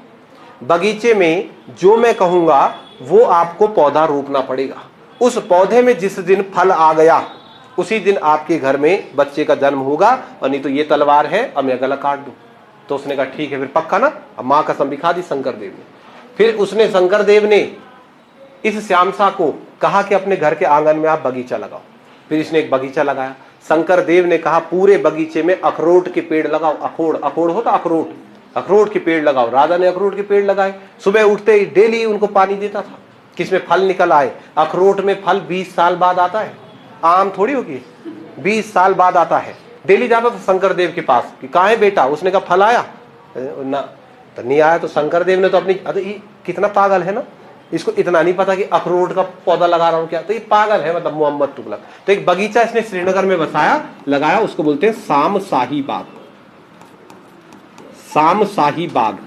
बगीचे में जो मैं कहूंगा वो आपको पौधा रोपना पड़ेगा। उस पौधे में जिस दिन फल आ गया उसी दिन आपके घर में बच्चे का जन्म होगा, और नहीं तो ये तलवार है अब मैं गला काट दूं। तो उसने कहा ठीक है फिर पक्का ना, अब मां कसम भी खा दी शंकरदेव ने। फिर उसने शंकरदेव ने इस श्याम शाह को कहा कि अपने घर के आंगन में आप बगीचा लगाओ। फिर इसने एक बगीचा लगाया। शंकरदेव ने कहा पूरे बगीचे में अखरोट के पेड़ लगाओ, अखोड़ होता अखरोट, अखरोट के पेड़ लगाओ। राजा ने अखरोट के पेड़ लगाए, सुबह उठते ही डेली उनको पानी देता था किसमें फल निकल आए। अखरोट में फल 20 साल बाद आता है, आम थोड़ी होगी, 20 साल बाद आता है। डेली जाता था शंकरदेव के पास कि कहाँ है बेटा, उसने कहा फल आया ना, तो नहीं आया। तो शंकरदेव ने तो अपनी, कितना पागल है ना, इसको इतना नहीं पता कि अखरोट का पौधा लगा रहा हूं क्या, तो ये पागल है मतलब मोहम्मद तुगलक। तो एक बगीचा इसने श्रीनगर में बसाया, लगाया, उसको बोलते हैं शाम शाही बाग। शाम शाही बाग,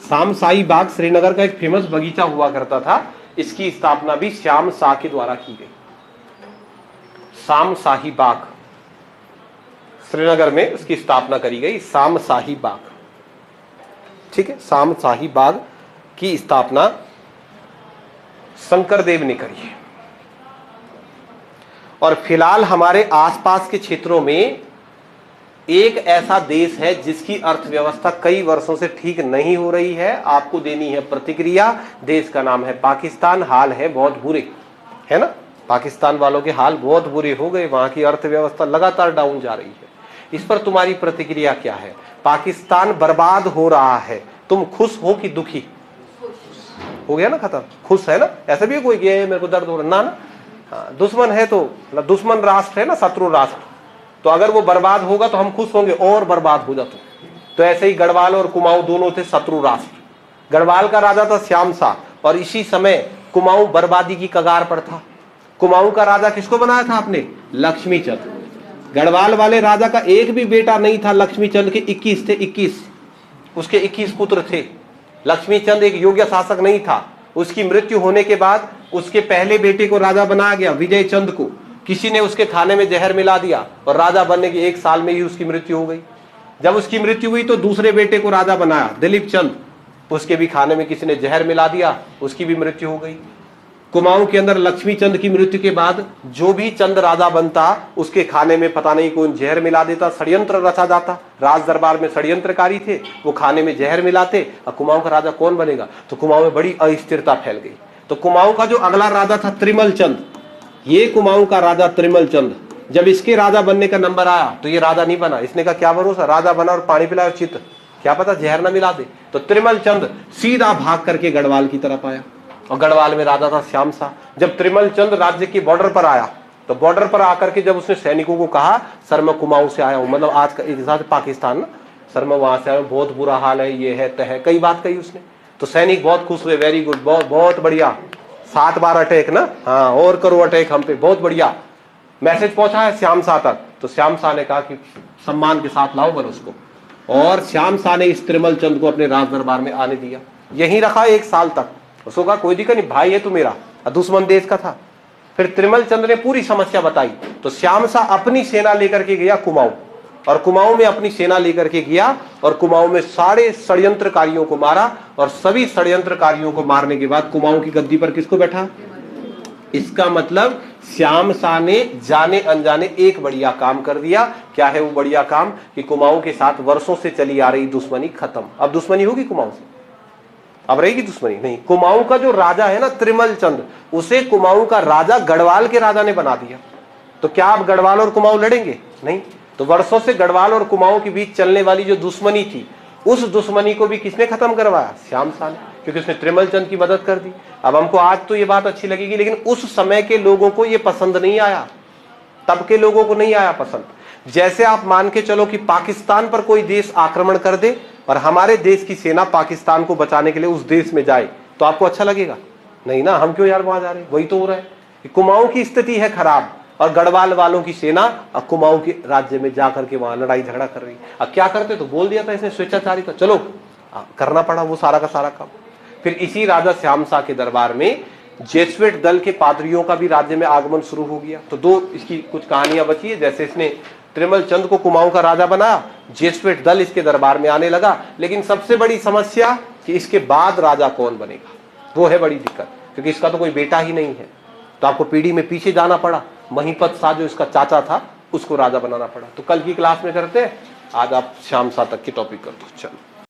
शाम शाही बाग श्रीनगर का एक फेमस बगीचा हुआ करता था। इसकी स्थापना भी श्याम शाह के द्वारा की गई। शाम शाही बाग श्रीनगर में उसकी स्थापना करी गई, शाम शाही बाग। ठीक है, शाम शाही बाग की स्थापना शंकरदेव ने करी है। और फिलहाल हमारे आसपास के क्षेत्रों में एक ऐसा देश है जिसकी अर्थव्यवस्था कई वर्षों से ठीक नहीं हो रही है, आपको देनी है प्रतिक्रिया। देश का नाम है पाकिस्तान। हाल है बहुत बुरे, है ना, पाकिस्तान वालों के हाल बहुत बुरे हो गए, वहां की अर्थव्यवस्था लगातार डाउन जा रही है। इस पर तुम्हारी प्रतिक्रिया क्या है? पाकिस्तान बर्बाद हो रहा है, तुम खुश हो कि दुखी? हो गया ना खत्म, खुश है ना। ऐसा भी कोई गया मेरे को दर्द हो रहा ना, हाँ, दुश्मन है तो दुश्मन राष्ट्र है ना, शत्रु राष्ट्र, तो अगर वो बर्बाद होगा तो हम खुश होंगे और बर्बाद हो जाते। तो ऐसे ही गढ़वाल और कुमाऊं दोनों थे शत्रु राष्ट्र। गढ़वाल का राजा था श्याम शाह, और इसी समय कुमाऊं बर्बादी की कगार पर था। कुमाऊं का राजा किसको बनाया था आपने? लक्ष्मी चंद। गढ़वाल वाले राजा का एक भी बेटा नहीं था, लक्ष्मी चंद के 21 थे, 21, उसके 21 पुत्र थे। लक्ष्मी चंद एक योग्य शासक नहीं था। उसकी मृत्यु होने के बाद उसके पहले बेटे को राजा बनाया गया, विजय चंद को। किसी ने उसके खाने में जहर मिला दिया और राजा बनने के 1 साल में ही उसकी मृत्यु हो गई। जब उसकी मृत्यु हुई तो दूसरे बेटे को राजा बनाया, दिलीप चंद, उसके भी खाने में किसी ने जहर मिला दिया, उसकी भी मृत्यु हो गई। कुमाऊं के अंदर लक्ष्मी चंद की मृत्यु के बाद जो भी चंद राजा बनता उसके खाने में पता नहीं कौन जहर मिला देता, षड्यंत्र रचा जाता। राज दरबार में षड्यंत्रकारी थे, वो खाने में जहर मिलाते। अब कुमाऊं का राजा कौन बनेगा? तो कुमाऊं में बड़ी अस्थिरता फैल गई। तो कुमाऊं का जो अगला राजा था त्रिमल चंद, ये कुमाऊं का राजा त्रिमल चंद, जब इसके राजा बनने का नंबर आया तो ये राजा नहीं बना। इसने कहा क्या भरोसा, राजा बना और पानी पिलाया चित्त, क्या पता जहर ना मिला दे। तो त्रिमल चंद सीधा भाग करके गढ़वाल की तरफ आया, और गढ़वाल में राजा था श्याम शाह। जब त्रिमल चंद राज्य के बॉर्डर पर आया तो बॉर्डर पर आकर के जब उसने सैनिकों को कहा सर मैं कुमाऊं से आया हूं, मतलब आज का एक साथ पाकिस्तान ना, सर मैं वहां से आया हूं, बहुत बुरा हाल है, ये है तह है, कई बात कही उसने। तो सैनिक बहुत खुश हुए, वेरी गुड, बहुत बहुत बढ़िया, 7 बार अटैक ना, हाँ और करो अटैक हम पे, बहुत बढ़िया। मैसेज पहुंचा है श्याम शाह तक, तो श्याम शाह ने कहा कि सम्मान के साथ लाओ बल उसको, और श्याम शाह ने इस त्रिमल चंद को अपने राज दरबार में आने दिया, यहीं रखा 1 साल तक। उसको कहा कोई दिक्कत नहीं, भाई है तू मेरा, दुश्मन देश का था। फिर त्रिमल चंद ने पूरी समस्या बताई, तो श्याम शाह अपनी सेना लेकर के गया कुमाऊं, और कुमाऊं में अपनी सेना लेकर के गया, और कुमाऊं में सारे षड्यंत्रकारियों को मारा, और सभी षड्यंत्रकारियों को मारने के बाद कुमाऊं की गद्दी पर किसको बैठा? इसका मतलब श्याम शाह ने जाने अनजाने एक बढ़िया काम कर दिया। क्या है वो बढ़िया काम? कि कुमाऊं के साथ वर्षों से चली आ रही दुश्मनी खत्म। अब दुश्मनी होगी कुमाऊं से? अब रहेगी दुश्मनी नहीं। कुमाऊं का जो राजा है ना त्रिमल चंद, उसे कुमाऊं का राजा गढ़वाल के राजा ने बना दिया। तो क्या अब गढ़वाल और कुमाऊं लड़ेंगे? नहीं। तो वर्षों से गढ़वाल और कुमाऊं के बीच चलने वाली जो दुश्मनी थी, उस दुश्मनी को भी किसने खत्म करवाया? श्याम शाह ने, क्योंकि उसने त्रिमल चंद की मदद कर दी। अब हमको आज तो ये बात अच्छी लगेगी, लेकिन उस समय के लोगों को ये पसंद नहीं आया, तब के लोगों को नहीं आया पसंद। जैसे आप मान के चलो कि पाकिस्तान पर कोई देश आक्रमण कर दे और हमारे देश की सेना पाकिस्तान को बचाने के लिए उस देश में जाए, तो आपको अच्छा लगेगा? नहीं ना, हम क्यों यार वहां जा रहे हैं? वही तो हो रहा है। कुमाऊं की स्थिति है खराब, और गढ़वाल वालों की सेना अब कुमाऊं के राज्य में जाकर के वहां लड़ाई झगड़ा कर रही। अब क्या करते? तो बोल दिया था इसने स्वेच्छाचारी का, चलो करना पड़ा वो सारा का सारा काम। फिर इसी राजा श्याम शाह के दरबार में जेसुइट दल के पादरियों का भी राज्य में आगमन शुरू हो गया। तो 2 इसकी कुछ कहानियां बची है। जैसे इसने त्रिमल चंद को कुमाऊं का राजा बनाया, जेसुइट दल इसके दरबार में आने लगा। लेकिन सबसे बड़ी समस्या कि इसके बाद राजा कौन बनेगा, वो है बड़ी दिक्कत, क्योंकि इसका तो कोई बेटा ही नहीं है। तो आपको पीढ़ी में पीछे जाना पड़ा, महिपत शाह जो इसका चाचा था उसको राजा बनाना पड़ा। तो कल की क्लास में करते हैं, आज आप श्याम शाह तक की टॉपिक कर दो। चलो।